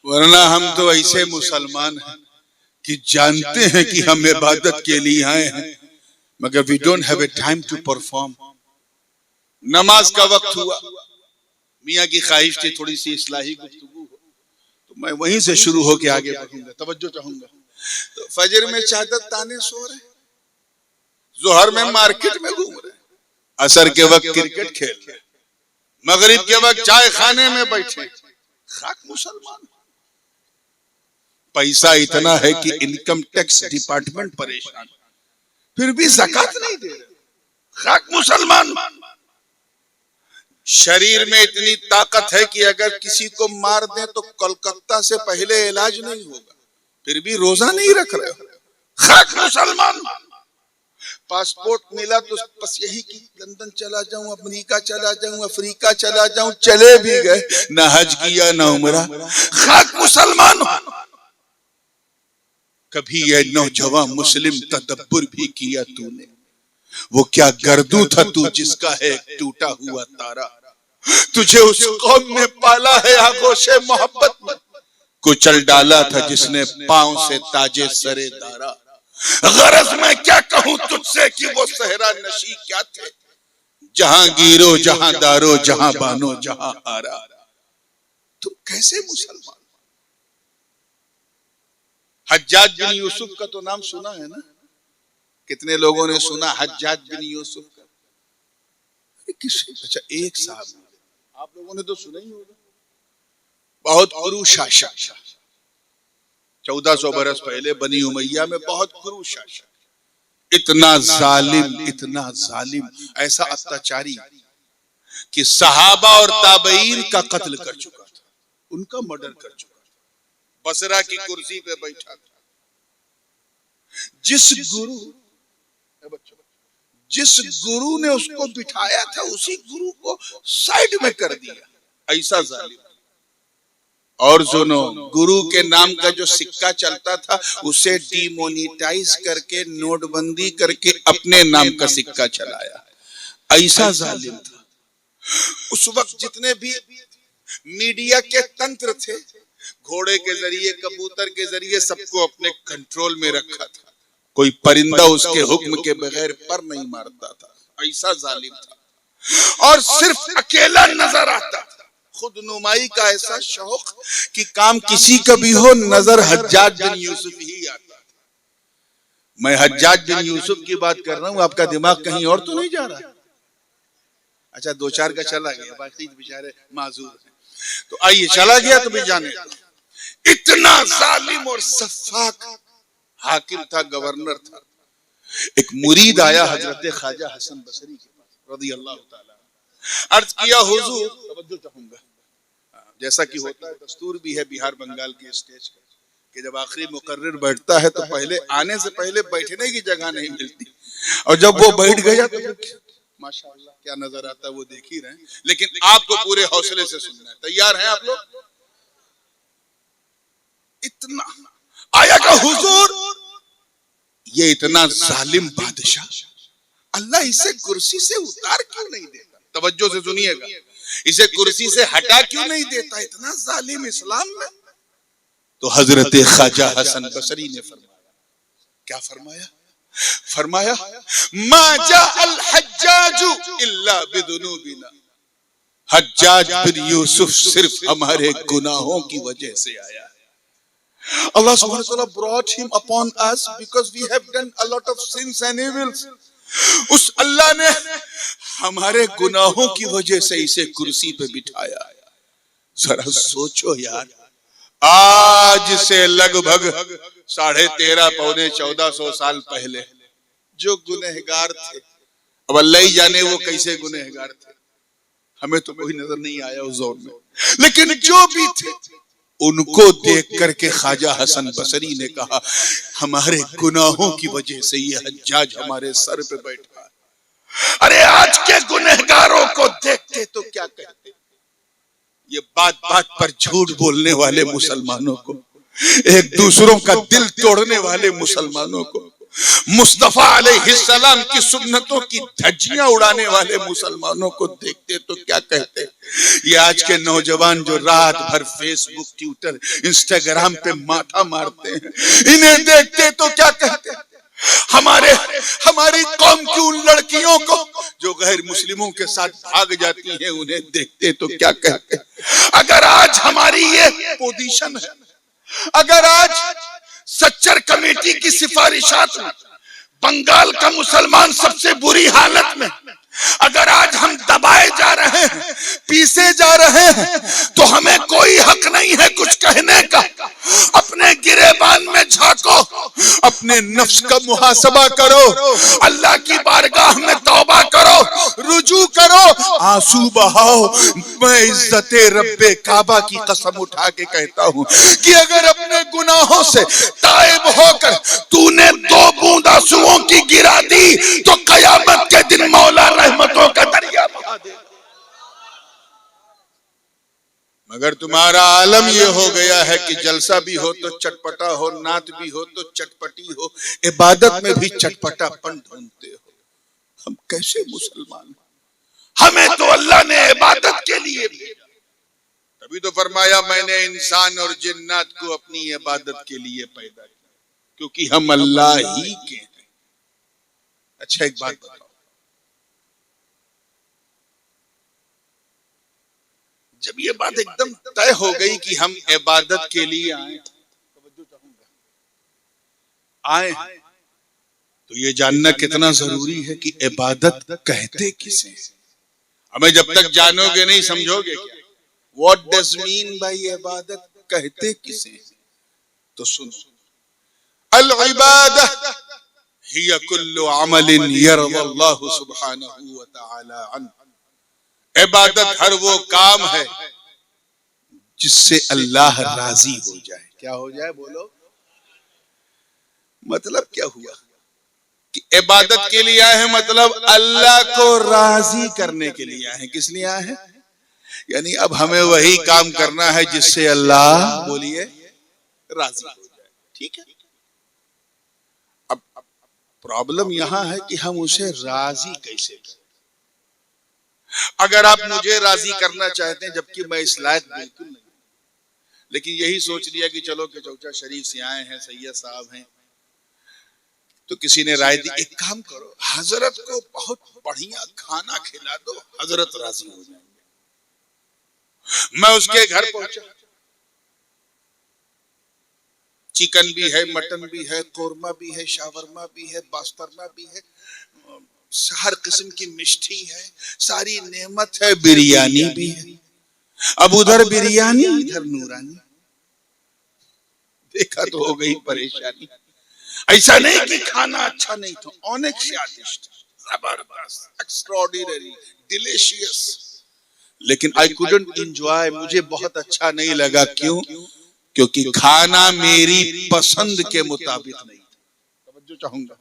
वरना हम तो ऐसे मुसलमान हैं कि जानते हैं कि हम इबादत के लिए आए हैं, मगर we don't have a time to perform. नमाज का वक्त हुआ, मियाँ की ख्वाहिश थी थोड़ी सी इस्लाही गुफ्तगू हो, तो मैं वहीं से शुरू होके आगे बढ़ूंगा, तवज्जो चाहूंगा। तो फजर में चादर ताने सो रहे, जोहर में मार्केट में घूम रहे, असर के वक्त क्रिकेट खेल रहे, मगरिब के वक्त चाय खाने में बैठे। खाक मुसलमान। पैसा इतना है कि इनकम टैक्स डिपार्टमेंट परेशान, फिर भी ज़कात नहीं दे रहे। खाक मुसलमान। शरीर में इतनी ताकत है कि अगर किसी को मार दें तो कोलकाता से पहले इलाज नहीं होगा, फिर भी रोजा नहीं रख रहे हो। खाक मुसलमान। पासपोर्ट मिला तो बस यही कि लंदन चला जाऊं, अमेरिका चला जाऊं, अफ्रीका चला जाऊं, चले भी गए, ना हज किया ना उमरा। खाक मुसलमान। कभी ये नौजवान मुस्लिम तदब्बुर भी किया तूने? वो क्या गर्दू था तू जिसका है टूटा हुआ तारा। तुझे उस कौम में पाला है आगोशे मोहब्बत में, कुचल डाला था जिसने पांव से ताजे सरे दारा। गरज मैं क्या कहूं तुझसे कि वो सहरा नशी क्या थे, जहां गिरो जहां दारो जहां बानो जहां आरा। तुम कैसे मुसलमान? हज्जाज बिन यूसुफ का तो नाम सुना है ना? कितने लोगों ने सुना हज्जाज बिन यूसुफ का? अच्छा, एक साहब आप लोगों ने तो सुना ही होगा। बहुत क्रूर शासक था, 1400 बरस पहले बनी उमैया में बहुत क्रूर शासक, इतना जालिम, ऐसा अत्याचारी कि सहाबा और ताबईन का कत्ल कर चुका था, उनका मर्डर कर चुका था। बसरा की कुर्सी पे बैठा था। जिस गुरु ने उसको बिठाया था उसी गुरु को साइड में कर दिया, ऐसा जालिम। और सुनो, गुरु के नाम का जो सिक्का चलता था उसे डिमोनेटाइज करके नोटबंदी करके अपने नाम का सिक्का चलाया, ऐसा जालिम था। उस वक्त जितने भी मीडिया के तंत्र थे, घोड़े के जरिए कबूतर के जरिए सबको अपने कंट्रोल में रखा था। कोई परिंदा उसके हुक्म के बगैर पर नहीं मारता था, ऐसा जालिम था। और सिर्फ अकेला नजर आता था, खुद नुमाई का ऐसा शौक कि काम किसी का भी हो नजर हज्जाज बिन यूसुफ ही आता था। मैं हज्जाज बिन यूसुफ की बात कर रहा हूं, आपका दिमाग कहीं और तो नहीं जा रहा? अच्छा, 2-4 का चला गया, बाकी बेचारे माजूर हैं। तो आइए, चला गया तो भी जाने। इतना जालिम और सफाक हाकिम था, गवर्नर था। एक मुरीद आया हजरत ख्वाजा हसन बसरी के पास रज़ी अल्लाह ताला, अर्ज किया हुजूर, तवज्जो चाहूंगा, जैसा कि होता है दस्तूर भी है बिहार बंगाल के स्टेज का कि जब आखिरी मुकर्रिर बैठता है तो पहले आने से पहले बैठने की जगह नहीं मिलती, और जब वो बैठ गया तो माशाअल्लाह क्या नजर आता है वो देख ही रहे हैं, लेकिन आपको पूरे हौसले से सुनना है। तैयार हैं आप लोग? इतना आया का हुजूर, ये इतना जालिम बादशाह, अल्लाह इसे कुर्सी से उतार क्यों नहीं देता? तवज्जो से सुनिएगा, इसे कुर्सी से हटा क्यों नहीं देता? इतना जालिम इस्लाम में। तो हजरत ख्वाजा हसन बसरी ने फरमाया, क्या फरमाया? फरमाया मा जाअल हज्जाजु इल्ला बिदुनूबिना, हज्जाज बिन यूसुफ सिर्फ हमारे गुनाहों की वजह से आया है। Allah subhanahu wa ta'ala brought him upon us because we have done a lot of sins and evils. उस अल्लाह ने हमारे गुनाहों की वजह से इसे कुर्सी पे बिठाया। जरा सोचो यार, आज से लगभग 13.5 पौने 1400 साल पहले जो गुनहगार थे, अब अल्लाह ही जाने वो कैसे गुनहगार थे, हमें तो कोई नजर नहीं आया उस दौर में, लेकिन जो भी थे उनको देख करके ख्वाजा हसन बसरी ने कहा, हमारे गुनाहों की वजह से ये हज्जाज हमारे सर पे बैठा है। अरे आज के गुनहगारों को देखते तो क्या कहते, ये बात बात पर झूठ बोलने वाले मुसलमानों को, एक दूसरों का दिल तोड़ने वाले मुसलमानों को, मुस्तफा अलैहिस्सलाम की सुन्नतों की धज्जियां उड़ाने वाले मुसलमानों को देखते तो क्या कहते। ये आज के नौजवान जो रात भर फेसबुक, ट्विटर, इंस्टाग्राम पे माथा मारते हैं, इन्हें देखते तो क्या कहते। हमारी कौम की उन लड़कियों को जो गैर मुस्लिमों के साथ भाग जाती हैं, उन्हें देखते तो क्या कहते। अगर आज हमारी ये पोजीशन है, अगर आज सच्चर कमेटी की सिफारिशात में बंगाल का मुसलमान सबसे बुरी हालत में, अगर आज हम दबाए जा रहे हैं, पीसे जा रहे हैं, तो हमें कोई हक नहीं है कुछ कहने का। अपने गिरेबान में झांको, अपने नफ्स का मुहासबा करो, अल्लाह की बारगाह में तौबा करो, रुजू करो, आंसू बहाओ। मैं इज्जते रब्बे काबा की कसम उठा के कहता हूँ कि अगर अपने गुनाहों से ताइब होकर तूने 2 बूंद आंसुओं की गिरा दी तो कयामत के दिन मौला रहमतों का दरिया बहा दे। मगर तुम्हारा आलम ये हो गया है कि जलसा भी हो तो चटपटा हो, नात भी हो तो चटपटी हो, इबादत में भी चटपटापन ढूंढते हो। हम कैसे मुसलमान? हमें तो अल्लाह ने इबादत के लिए भेजा, तभी तो फरमाया मैंने इंसान और जिन्नात को अपनी इबादत के लिए पैदा किया, क्योंकि हम अल्लाह ही के हैं। अच्छा एक बात बताओ, जब ये बात एकदम तय हो गई कि हम इबादत के लिए आए तो ये जानना कितना जरूरी है कि इबादत कहते किसे। हमें जब तक जानोगे नहीं समझोगे क्या व्हाट डज मीन बाय इबादत, कहते किसे। तो सुनो, अल इबादत हिया कुल्लु अमलिन यरदल्लाहु सुब्हानहु व तआला अन। इबादत हर वो काम है जिससे अल्लाह राजी हो जाए। क्या हो जाए बोलो? मतलब क्या हुआ कि इबादत के लिए आए हैं, मतलब अल्लाह को राजी करने के लिए आए हैं। किस लिए आए हैं? यानी अब हमें वही काम करना है जिससे अल्लाह बोलिए राजी हो जाए। ठीक है, अब प्रॉब्लम यहां है कि हम उसे राजी कैसे करें। अगर आप मुझे राजी करना चाहते हैं, जबकि मैं इस लायक बिल्कुल नहीं, लेकिन यही सोच लिया कि चलो कि चौचा शरीफ से आए हैं, सैयद साहब हैं, तो किसी ने राय दी एक काम करो, हजरत को बहुत बढ़िया खाना खिला दो, हजरत राजी हो जाएंगे। मैं उसके घर पहुंचा, चिकन भी है, मटन भी है, कोरमा भी है, शावरमा भी है, बास्तरमा भी है, हर किस्म की मिष्टी है, सारी नेमत है, बिरयानी भी है। अब उधर बिरयानी इधर नूरानी, देखा तो हो गई परेशानी। ऐसा नहीं कि खाना अच्छा नहीं था, अनेक स्वादिष्ट, जबरदस्त, एक्स्ट्राऑर्डिनरी, डिलीशियस, लेकिन आई कुडंट एंजॉय, मुझे बहुत अच्छा नहीं लगा। क्यों? क्योंकि खाना मेरी पसंद के मुताबिक नहीं था। तवज्जो चाहूंगा,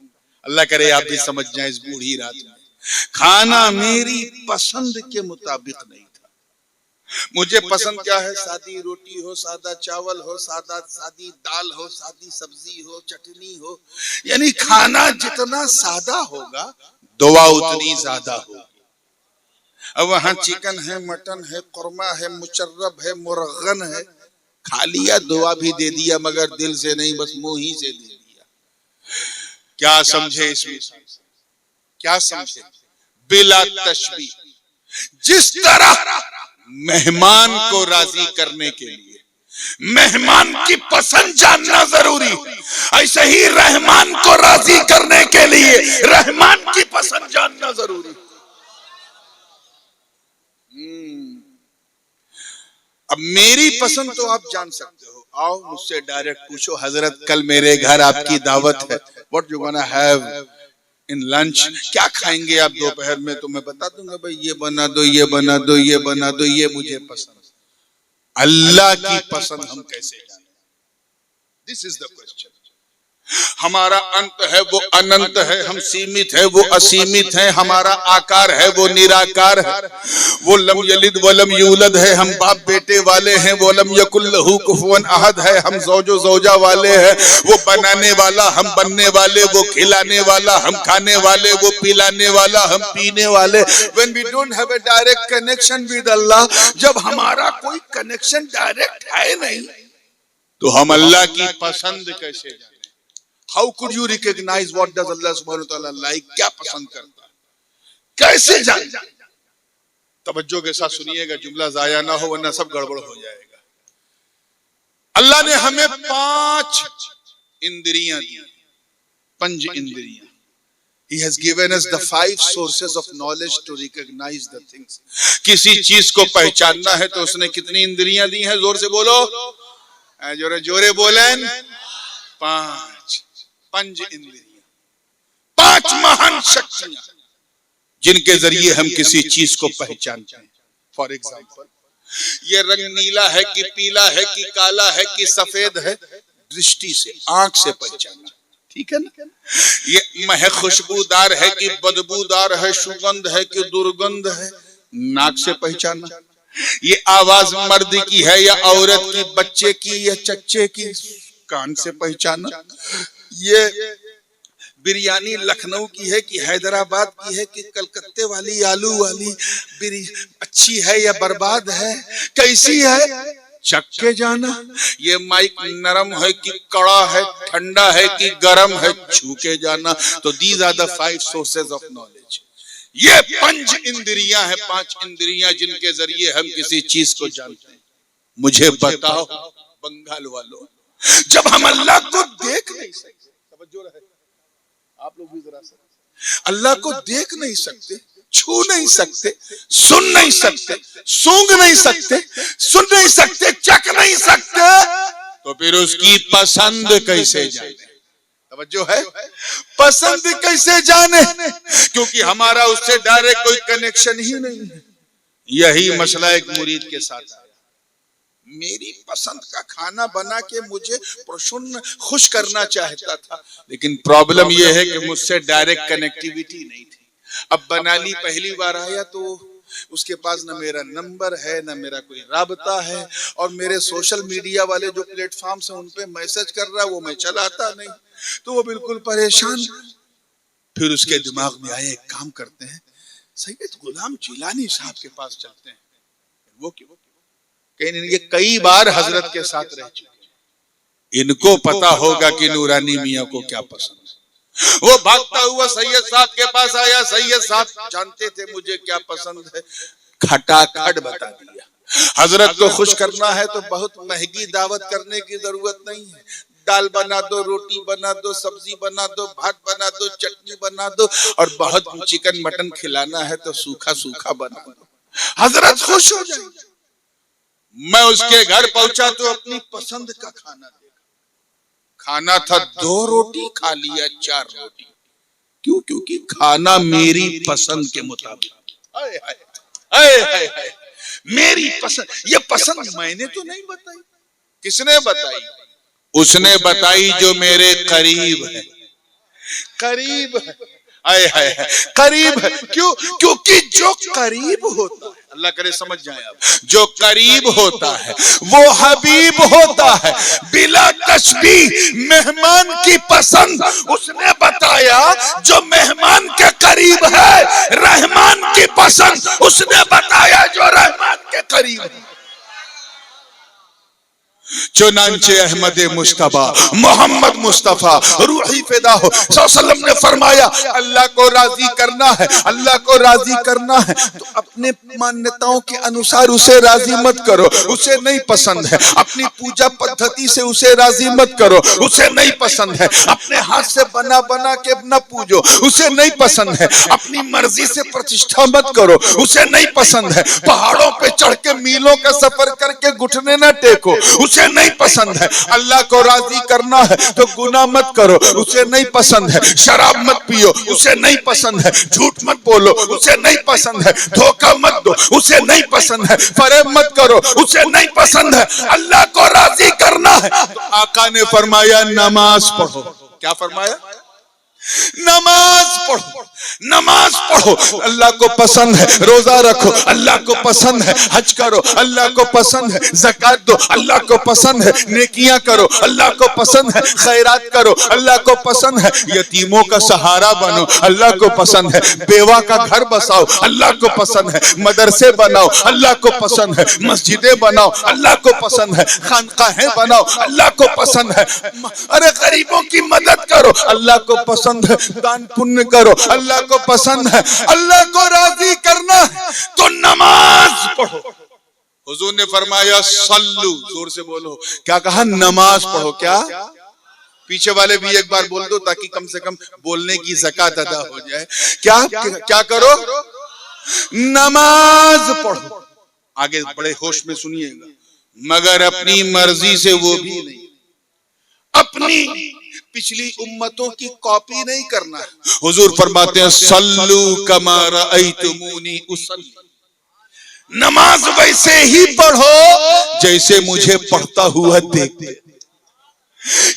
अल्लाह करे आप भी समझ जाएं इस बूढ़ी रात में। खाना मेरी पसंद के मुताबिक नहीं था। मुझे पसंद क्या है? सादी रोटी हो, सादा चावल हो, सादी दाल हो, सादी सब्जी हो, चटनी हो, यानी खाना जितना सादा होगा दुआ उतनी ज्यादा होगी। अब वहां चिकन है, मटन है, कुरमा है, मुचर्रब है, मुरगन है, खा लिया, दुआ भी दे दिया, मगर दिल से नहीं, बस मुंह ही से दे दिया। क्या समझे इसमें? क्या समझे? बिला तशबीह। जिस तरह मेहमान को राजी करने के लिए मेहमान की पसंद जानना जरूरी है, ऐसे ही रहमान को राजी करने के लिए रहमान की पसंद जानना जरूरी है। अब मेरी पसंद तो आप जान सकते हो, आओ मुझसे डायरेक्ट पूछो, हजरत कल मेरे घर आपकी दावत है, what you gonna have in lunch, क्या खाएंगे आप दोपहर में? तो मैं बता दूंगा, भाई ये बना दो, ये बना दो, ये बना दो, ये मुझे पसंद। अल्लाह की पसंद हम कैसे जाने? This is the question. हमारा अंत है वो अनंत है, हम सीमित है वो असीमित है, हमारा आकार है वो निराकार है, वो लम यलिद वलम यूलद है, हम बाप बेटे वाले हैं, वो लम यकुल लहू कुफुवन अहद है, हम ज़ौजो ज़ौजा वाले हैं, वो बनाने वाला हम बनने वाले, वो खिलाने वाला हम खाने वाले, वो पिलाने वाला हम पीने वाले। When we don't have a direct connection with Allah, जब हमारा कोई कनेक्शन डायरेक्ट है नहीं, तो हम अल्लाह की पसंद कैसे जाने? How could you recognize what does Allah subhanahu wa ta'ala like? क्या पसंद करता है, कैसे जाने? तवज्जो के साथ सुनिएगा, जुमला जाया ना हो वरना सब गड़बड़ हो जाएगा। अल्लाह ने हमें 5 इंद्रियां दी, पंच इंद्रियां। He has given us the 5 sources of knowledge to recognize the things. किसी चीज को पहचानना है तो उसने कितनी इंद्रियां दी हैं? जोर से बोलो, जोरे जोरे बोलें। 5 पंच इंद्रियां, 5 महान शक्तियां जिनके जरिए हम किसी चीज को पहचानते हैं। फॉर एग्जाम्पल, ये रंग नीला है कि पीला है कि काला है कि सफेद है, दृष्टि से, आंख से पहचानना, ठीक है ना? ये महक खुशबूदार है कि बदबूदार है, सुगंध है कि दुर्गंध है, नाक से पहचानना। ये आवाज मर्द की है या औरत की, बच्चे की या चच्चे की, कान से पहचाना। ये बिरयानी लखनऊ की है कि हैदराबाद की है कि कलकत्ते वाली आलू वाली अच्छी है या बर्बाद है, कैसी है, चख के जाना। ये माइक नरम है कि कड़ा है, ठंडा है कि गर्म है, छू के जाना। तो these are the 5 sources of knowledge. ये पंच इंद्रियां हैं, 5 इंद्रियां जिनके जरिए हम किसी चीज को जानते हैं। मुझे बताओ बंगाल वालों, जब हम अल्लाह को देख नहीं सकते, समझो रहे आप लोग भी जरा सा, अल्लाह को देख नहीं सकते, छू नहीं सकते, सुन नहीं सकते, सूंघ नहीं सकते, सुन नहीं सकते, चख नहीं सकते, तो फिर उसकी पसंद कैसे जाने? तवज्जो है, पसंद कैसे जाने? क्योंकि हमारा उससे डायरेक्ट कोई कनेक्शन ही नहीं है। यही मसला एक मुरीद के साथ आया। मेरी पसंद का खाना बना के मुझे प्रसन्न खुश करना चाहता था, लेकिन प्रॉब्लम यह है कि मुझसे डायरेक्ट कनेक्टिविटी नहीं थी। अब बना ली, पहली बार आया तो उसके पास न मेरा नंबर है, न मेरा कोई राबता है, और मेरे सोशल मीडिया वाले जो प्लेटफॉर्म्स हैं उन पे मैसेज कर रहा है, वो मैं चलाता नहीं, तो वो बिल्कुल परेशान। फिर उसके दिमाग में आया, एक काम करते हैं, सैयद गुलाम जिलानी साहब के पास चलते हैं। वो ये कई बार हजरत के साथ रह चुके, इनको पता होगा कि नूरानी मियां को क्या पसंद है। वो भागता हुआ सैयद साहब के पास आया। सैयद साहब जानते थे मुझे क्या पसंद है, खटाखट बता दिया। हजरत को खुश करना है तो बहुत महंगी दावत करने की जरूरत नहीं है। दाल बना दो, रोटी बना दो, सब्जी बना दो, भात बना दो, चटनी बना दो, और बहुत चिकन मटन खिलाना है तो सूखा सूखा बना दो, हजरत खुश हो जाएंगे। मैं उसके घर पहुंचा तो अपनी पसंद का खाना देखा। खाना था 2 रोटी, खा लिया 4 रोटी। क्यों? क्योंकि खाना मेरी पसंद के मुताबिक। हाय हाय हाय हाय हाय, मेरी पसंद। ये पसंद मैंने तो नहीं बताई। किसने बताई? उसने बताई जो मेरे करीब है। करीब है, आए है, करीब है। क्यों? क्योंकि जो करीब होता है, अल्लाह करे समझ जाए आप, जो करीब होता है वो हबीब होता है बिला तशबीह। मेहमान की पसंद उसने बताया जो मेहमान के करीब है। रहमान की पसंद उसने बताया जो रहमान के करीब है। चुनांचे अहमद मुस्तफा मोहम्मद मुस्तफा रूही फिदा हो सल्लल्लाहु ने फरमाया, अल्लाह को राजी करना है, अल्लाह को राजी करना है तो अपने मान्यताओं के अनुसार उसे राजी मत करो, उसे नहीं पसंद है। अपनी पूजा पद्धति से उसे राजी मत करो, उसे नहीं पसंद है। अपने हाथ से बना बना के न पूजो, उसे नहीं पसंद है। अपनी मर्जी से प्रतिष्ठा मत करो, उसे नहीं पसंद है। पहाड़ों पे चढ़ के मीलों का सफर करके घुटने न टेको, उसे नहीं पसंद है। अल्लाह को राजी करना है तो गुनाह मत करो, उसे नहीं पसंद है। शराब मत पियो, उसे नहीं पसंद है। झूठ मत बोलो, उसे नहीं पसंद है। धोखा मत दो, उसे नहीं पसंद है। फरेब मत करो, उसे नहीं पसंद है। अल्लाह को राजी करना है तो आका ने फरमाया नमाज पढ़ो। क्या फरमाया? नमाज पढ़ो, नमाज पढ़ो, अल्लाह को पसंद है। रोजा रखो, अल्लाह को पसंद है। हज करो, अल्लाह को पसंद है। ज़कात दो, अल्लाह को पसंद है। नेकियां करो, अल्लाह को पसंद है। खैरात करो, अल्लाह को पसंद है। यतीमों का सहारा बनो, अल्लाह को पसंद है। बेवा का घर बसाओ, अल्लाह को पसंद है। मदरसे बनाओ, अल्लाह को पसंद है। मस्जिदें बनाओ, अल्लाह को पसंद है। खानकाहें बनाओ, अल्लाह को पसंद है। अरे गरीबों की मदद करो, अल्लाह को पसंद है। दान पुण्य करो, अल्लाह को पसंद है। अल्लाह को राजी करना है तो नमाज पढ़ो। हुजूर ने फरमाया सल्लू, जोर से बोलो। क्या कहा? नमाज पढ़ो। क्या? पीछे वाले भी एक बार बोल दो ताकि कम से कम बोलने की ज़कात अदा हो जाए। क्या करो? नमाज पढ़ो। आगे बड़े होश में सुनिएगा। मगर अपनी मर्जी से वो भी नहीं, अपनी पिछली उम्मतों की कॉपी नहीं करना। हुजूर फरमाते हैं सल्लू कमा रअयतुमूनी उसल्ली, नमाज वैसे ही पढ़ो जैसे मुझे पढ़ता हुआ देखते।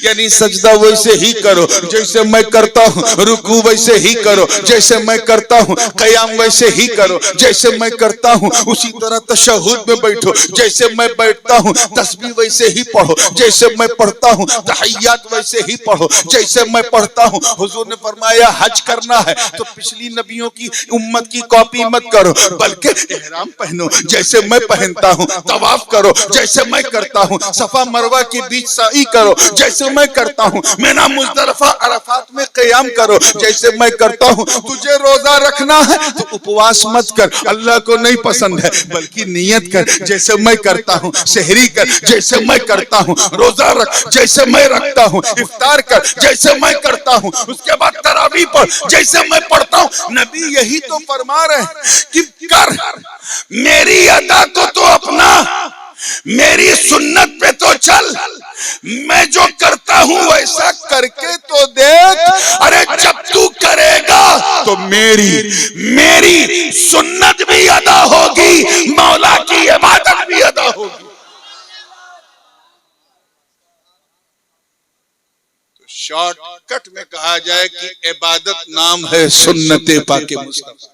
यानी सजदा वैसे ही करो जैसे मैं करता हूँ, रुकू वैसे ही करो जैसे मैं करता हूँ, क़याम वैसे ही करो जैसे मैं करता हूँ। उसी तरह तशहुद में बैठो जैसे मैं बैठता हूँ। तस्बीह वैसे ही पढ़ो जैसे मैं पढ़ता हूँ। तहियात वैसे ही पढ़ो जैसे मैं पढ़ता हूँ। हुजूर ने फरमाया हज करना है तो पिछली नबियों की उम्मत की कॉपी मत करो, बल्कि इहराम पहनो जैसे मैं पहनता हूँ। तवाफ करो जैसे मैं करता हूँ। सफा मरवा के बीच सई करो जैसे मैं करता हूँ। मिना मुज़दलिफा अरफात में क़याम करो जैसे मैं करता हूँ। तुझे रोजा रखना है तो उपवास मत कर, अल्लाह को नहीं पसंद है, बल्कि नियत कर जैसे मैं करता हूँ। सहरी कर जैसे मैं करता हूँ। रोजा रख जैसे मैं रखता हूँ। इफ्तार कर जैसे मैं करता हूँ। उसके बाद तरावी पढ़ जैसे मैं पढ़ता हूँ। नबी यही तो फरमा रहे हैं कि कर, मेरी अदा को तो अपना, मेरी सुन्नत पे तो चल। मैं जो करता हूं वैसा करके तो देख। अरे जब तू करेगा तो मेरी सुन्नत भी अदा होगी, मौला की इबादत भी अदा होगी। तो शॉर्टकट में कहा जाए कि इबादत नाम है सुन्नत पाके मुस्तफा।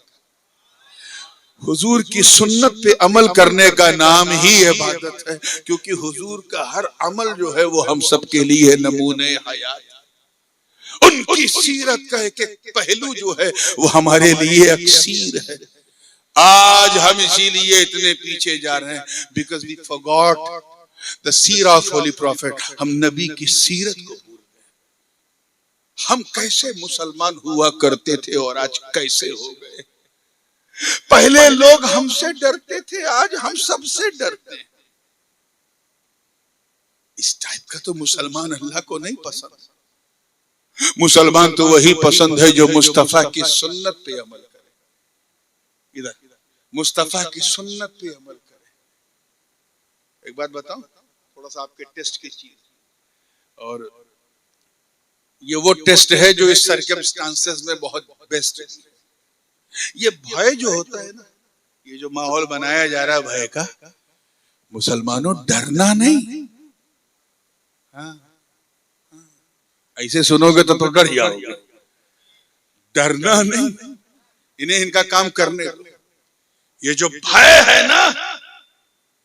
हुजूर की सुन्नत पे अमल करने का नाम ही इबादत है, क्योंकि हुजूर का हर अमल जो है वो हम सब के लिए नमूने हयात। उनकी सीरत का एक एक पहलू जो है वो हमारे लिए अक्सीर है। आज हम इसीलिए इतने पीछे जा रहे हैं, because we forgot the Sira of holy prophet. हम नबी की सीरत को भूल गए। हम कैसे मुसलमान हुआ करते थे और आज कैसे हो गए। पहले लोग हमसे डरते थे, आज हम सबसे डरते हैं। इस टाइप का तो मुसलमान अल्लाह को नहीं पसंद। मुसलमान तो वही पसंद है जो मुस्तफा की सुन्नत पे अमल करे। इधर मुस्तफा की सुन्नत पे अमल करे। एक बात बताऊं, थोड़ा सा आपके टेस्ट की चीज, और ये वो टेस्ट है जो इस सर्कमस्टांसेस में बहुत बेस्ट है। ये भय जो होता है ना, ये जो माहौल बनाया जा रहा है भय का, मुसलमानों डरना नहीं। हाँ, ऐसे सुनोगे तो डर जाओगे। डरना नहीं, इन्हें इनका काम करने दो। ये जो भय है ना,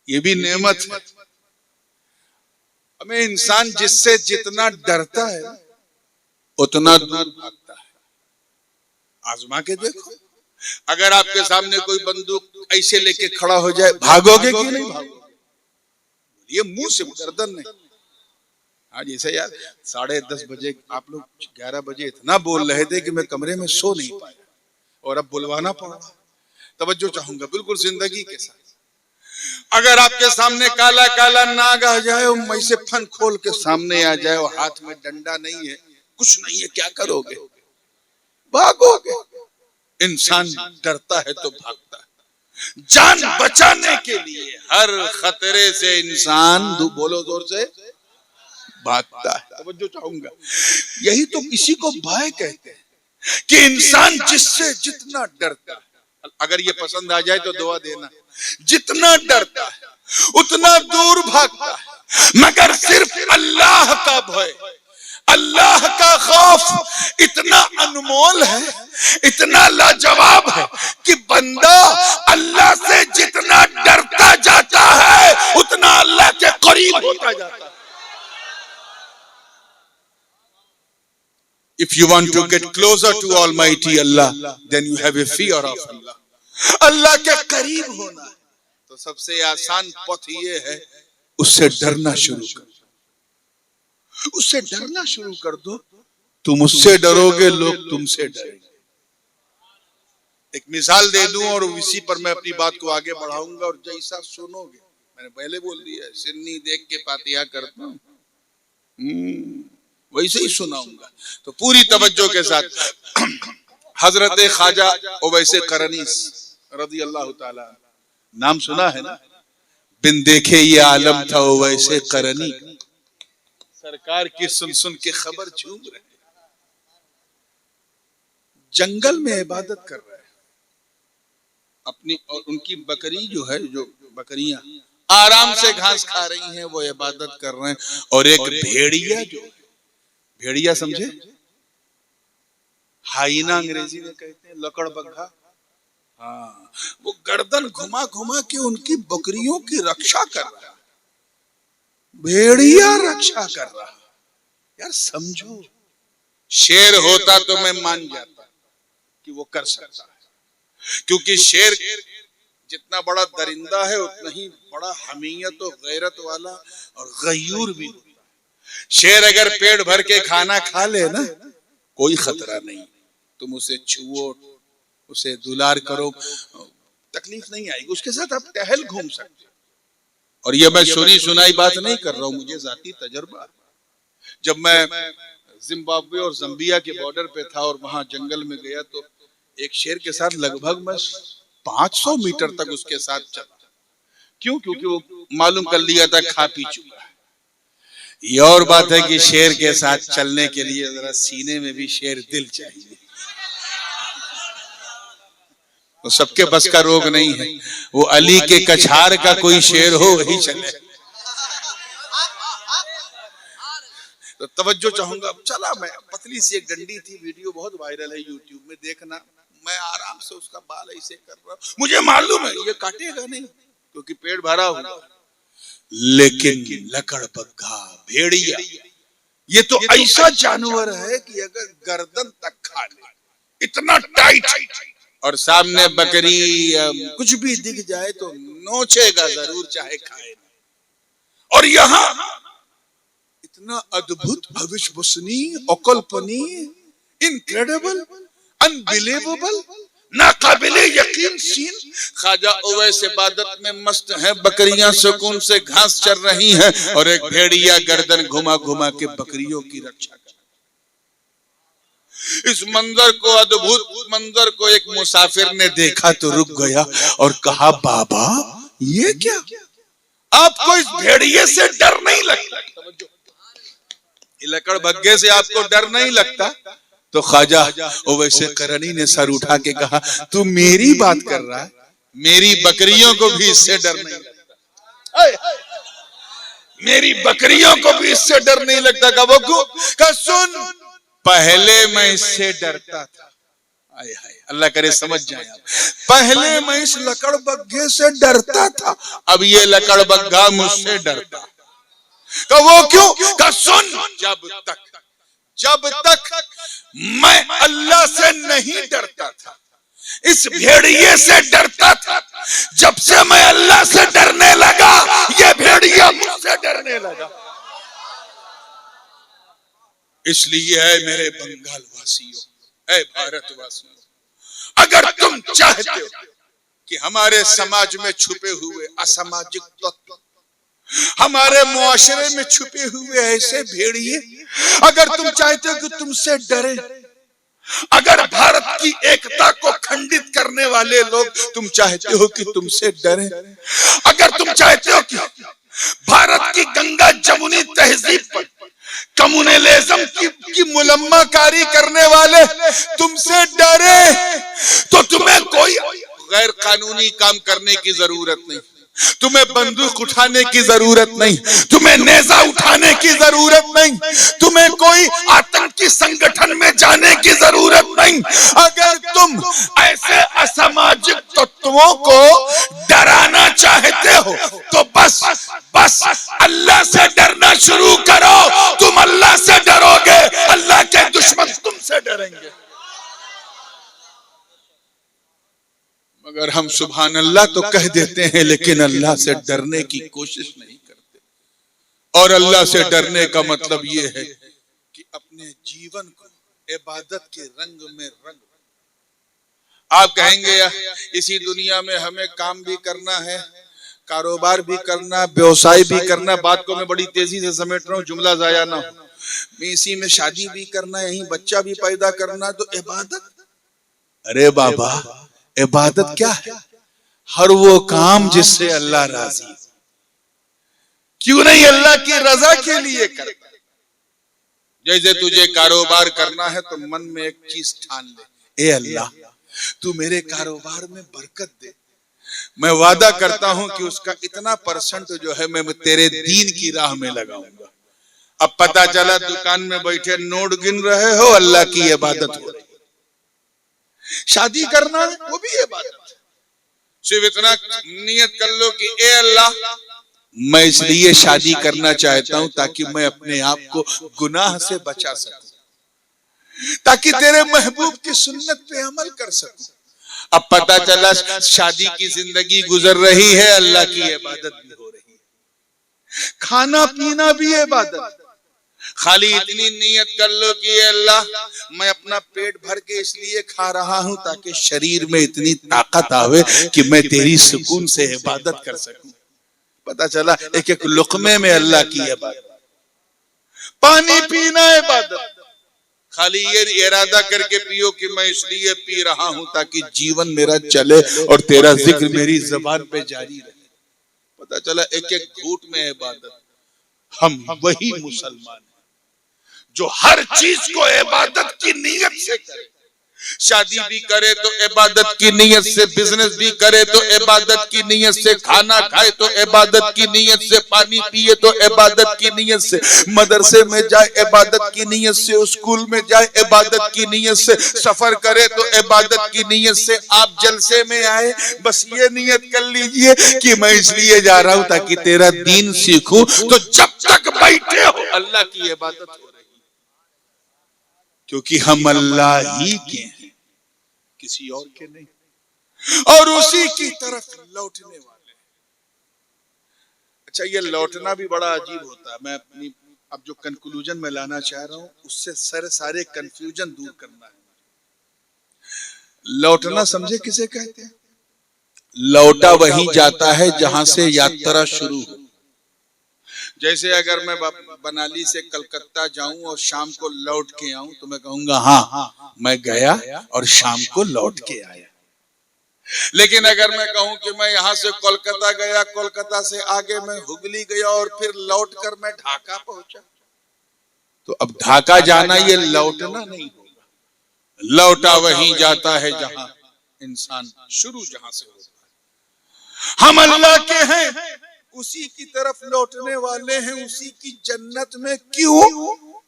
ये भी नेमत है। हमें इंसान जिससे जितना डरता है उतना दूर भागता है। आजमा के देखो, अगर आपके सामने कोई बंदूक ऐसे लेके खड़ा हो जाए, भागोगे कि नहीं भागोगे? ये मुंह से, गर्दन नहीं। हाँ, जैसे यार 10:30 बजे आप लोग 11 बजे इतना बोल रहे थे कि मैं कमरे में सो नहीं पाया, और अब बुलवाना पड़ा। तवज्जो चाहूंगा बिल्कुल जिंदगी के साथ। अगर आपके सामने काला काला नाग आ जाए और मैं से फन खोल के सामने आ जाए और हाथ में डंडा नहीं है, कुछ नहीं है, क्या करोगे? भागोगे। इंसान डरता है तो भागता है। जान बचाने के लिए हर खतरे से इंसान, बोलो जोर से, भागता है। तवज्जो चाहूंगा, यही तो इसी को भय कहते हैं कि इंसान जिससे जितना डरता है, अगर ये पसंद आ जाए तो दुआ देना, जितना डरता है उतना दूर भागता है। मगर सिर्फ अल्लाह का भय, अल्लाह का खौफ इतना अनमोल है, इतना लाजवाब है कि बंदा अल्लाह से जितना डरता जाता है उतना अल्लाह के करीब होता जाता है। If you want to get closer to Almighty Allah, then you have a fear of Allah. अल्लाह के करीब होना है तो सबसे आसान पथ ये है, उससे डरना शुरू कर। उससे डरना शुरू कर दो, तुम उससे डरोगे, लोग तुमसे डरेंगे। एक मिसाल दे दूं और इसी पर मैं अपनी बात को आगे बढ़ाऊंगा, और जैसा सुनोगे, मैंने पहले बोल दिया, सिन्नी देख के फातिहा करता हूं, वैसे ही सुनाऊंगा। तो पूरी तवज्जो के साथ हजरत ख्वाजा उवैसे करनी रज़ी अल्लाह ताला, नाम सुना है ना? बिन देखे ये आलम था उवैसे करनी, सरकार की सुन सुन के खबर झूम रहे। जंगल में इबादत कर रहे हैं अपनी, और उनकी बकरी जो है, जो बकरियां आराम से घास खा रही हैं, वो इबादत कर रहे हैं। और एक भेड़िया, जो भेड़िया समझे, हाइना अंग्रेजी में कहते हैं, लकड़बग्घा, हाँ, वो गर्दन घुमा घुमा के उनकी बकरियों की रक्षा कर रहा है। भेड़िया रक्षा कर रहा है। यार समझो, शेर होता तो मैं मान जाता कि वो कर सकता है, क्योंकि शेर जितना बड़ा दरिंदा है उतना ही बड़ा हमीयत और गैरत वाला और गयूर भी होता है। शेर अगर पेट भर के खाना खा ले ना, कोई खतरा नहीं, तुम उसे छुओ, उसे दुलार करो, तकलीफ नहीं आएगी, उसके साथ आप टहल घूम सकते। और ये मैं सुनी सुनाई बात नहीं कर रहा हूं, मुझे जाती तजर्बा। जब मैं जिम्बाब्वे और जम्बिया के बॉर्डर पे था और वहां जंगल में गया, तो एक शेर के साथ लगभग मैं 500 मीटर तक उसके साथ चला। क्यों? क्योंकि वो मालूम कर लिया था खा पी चुका है। ये और बात है कि शेर के साथ चलने के लिए जरा सीने में भी शेर दिल चाहिए। तो सबके बस का रोग नहीं है, वो अली के कछार का कोई शेर हो वही चले। तो तवज्जो चाहूंगा, चला मैं, पतली सी एक डंडी थी, वीडियो बहुत वायरल है यूट्यूब में, देखना। मैं आराम से उसका बाल ऐसे कर रहा हूं, मुझे मालूम है ये काटेगा नहीं क्योंकि पेट भरा हुआ, लेकिन लकड़बग्घा, भेड़िया, ये तो ऐसा जानवर है कि अगर गर्दन तक खा ले, इतना टाइट, और सामने बकरी कुछ भी दिख जाए तो नोचेगा जरूर, चाहे खाए। और यहाँ इतना अद्भुत, अविश्वसनीय, अकल्पनीय, इनक्रेडिबल, अनबिलीवेबल, नाकाबिले यकीन सीन। ख्वाजा उवैस इबादत में मस्त है, बकरियां सुकून से घास चर रही हैं, और एक भेड़िया गर्दन घुमा घुमा के बकरियों की रक्षा कर। इस मंजर को, अद्भुत मंजर को एक मुसाफिर ने देखा तो रुक गया और कहा, बाबा ये क्या? आपको इस भेड़िए से डर नहीं लगता, लकड़ बग्गे से आपको डर नहीं लगता, तो ख्वाजा वैसे करनी ने सर उठा के कहा, तू मेरी बात कर रहा है, मेरी बकरियों को भी इससे डर नहीं लगता, मेरी बकरियों को भी इससे डर नहीं लगता। का वो का सुन, पहले मैं इससे डरता था, आय हाय अल्लाह करे समझ जाए आप, पहले मैं इस लकड़ बग्घे से डरता था, अब ये लकड़ बग्घा मुझसे डरता। का वो क्यों? का सुन, जब तक मैं अल्लाह से नहीं डरता था, इस भेड़िए से डरता था, जब से मैं अल्लाह से डरने लगा, ये भेड़िया मुझसे डरने लगा। इसलिए है मेरे बंगाल वासियों, ऐ भारत वासियों, अगर तुम चाहते हो कि हमारे समाज में छुपे हुए असामाजिक तत्व, हमारे मुआशरे में छुपे हुए ऐसे भेड़िए, अगर तुम चाहते हो कि तुमसे डरे, अगर भारत की एकता को खंडित करने वाले लोग तुम चाहते हो कि तुमसे डरे, अगर तुम चाहते हो कि भारत की गंगा जमुनी तहजीब पर कम्युनलिज्म की मुलम्माकारी करने वाले तुमसे डरे, तो तुम्हें कोई गैर कानूनी काम करने की जरूरत नहीं, तुम्हें बंदूक उठाने की जरूरत नहीं, तुम्हें नेजा उठाने की जरूरत नहीं, तुम्हें कोई आतंकी संगठन में जाने की जरूरत नहीं। अगर तुम ऐसे असामाजिक तत्वों को डराना चाहते हो तो बस अल्लाह से डरना शुरू करो, तुम अल्लाह से डरोगे, अल्लाह के दुश्मन तुमसे डरेंगे। मगर हम सुभान अल्लाह तो कह देते हैं, लेकिन अल्लाह से डरने की कोशिश नहीं करते। और अल्लाह से डरने का मतलब ये है कि अपने जीवन को इबादत के रंग में रंग। आप कहेंगे इसी दुनिया में हमें काम भी करना है, कारोबार भी करना, व्यवसाय भी करना, बात को मैं बड़ी तेजी से समेट रहा हूँ, जुमला जाया ना हो, मैं इसी में शादी भी करना, यही बच्चा भी पैदा करना, तो इबादत, अरे बाबा इबादत क्या है? हर वो काम जिससे अल्लाह राजी, क्यों नहीं अल्लाह की रजा के लिए करता। जैसे तुझे कारोबार करना है तो मन में एक चीज ठान ले, ए अल्लाह तू मेरे कारोबार में बरकत दे, मैं वादा करता हूं कि उसका इतना परसेंट जो है मैं तेरे दीन की राह में लगाऊंगा। अब पता चला दुकान में बैठे नोट गिन रहे हो, अल्लाह की इबादत हो रही। शादी करना है वो भी इबादत, सिर्फ इतना नियत कर लो कि ए अल्लाह मैं इसलिए शादी करना चाहता हूं ताकि मैं अपने आप को गुनाह से बचा सकूं, ताकि तेरे महबूब की सुन्नत पे अमल कर सकूं। अब पता चला शादी की जिंदगी गुजर रही है, अल्लाह की इबादत भी हो रही है, खाना पीना भी इबादत। खाली इतनी नियत कर लो कि अल्लाह मैं अपना पेट भर के इसलिए खा रहा हूं ताकि शरीर में इतनी ताकत आवे कि मैं तेरी सुकून से इबादत कर सकूं। पता चला एक एक लुकमे में अल्लाह की इबादत। पानी पीना इबादत, खाली ये इरादा करके पियो कि मैं इसलिए पी रहा हूं ताकि जीवन मेरा चले और तेरा जिक्र मेरी जबान पे जारी रहे। पता चला एक एक घूंट में इबादत। हम वही मुसलमान जो हर चीज को इबादत की नीयत से करे, शादी भी करे तो इबादत की नीयत से, बिजनेस भी करे तो इबादत की नीयत से, खाना खाए तो इबादत की नीयत से, पानी पिए तो इबादत की नीयत से, मदरसे में जाए इबादत की नीयत से, स्कूल में जाए इबादत की नीयत से, सफर करे तो इबादत की नीयत से। आप जलसे में आए बस ये नियत कर लीजिए कि मैं इसलिए जा रहा हूं ताकि तेरा दीन सीखूं, तो जब तक बैठे हो अल्लाह की इबादत हो रही, क्योंकि हम अल्लाह ही के हैं, किसी और के नहीं, और उसी की तरफ लौटने वाले। अच्छा, ये लौटना भी बड़ा अजीब होता है। मैं अपनी अब जो कंक्लूजन में लाना चाह रहा हूं उससे सारे कंफ्यूजन दूर करना है। लौटना समझे किसे कहते हैं? लौटा वहीं जाता है जहां से यात्रा शुरू हो। जैसे अगर मैं मनाली से कलकत्ता जाऊं और शाम को लौट के आऊं तो मैं कहूंगा हाँ मैं गया और शाम को लौट के आया। लेकिन अगर मैं कहूं कि मैं यहां से कोलकाता गया, कोलकाता से आगे मैं हुगली गया और फिर लौट कर मैं ढाका पहुंचा, तो अब ढाका जाना ये लौटना नहीं होगा। लौटा वहीं जाता है जहां इंसान शुरू जहां से होता है। हम अल्लाह के हैं, उसी की तरफ लौटने वाले हैं, उसी की जन्नत में। क्यों?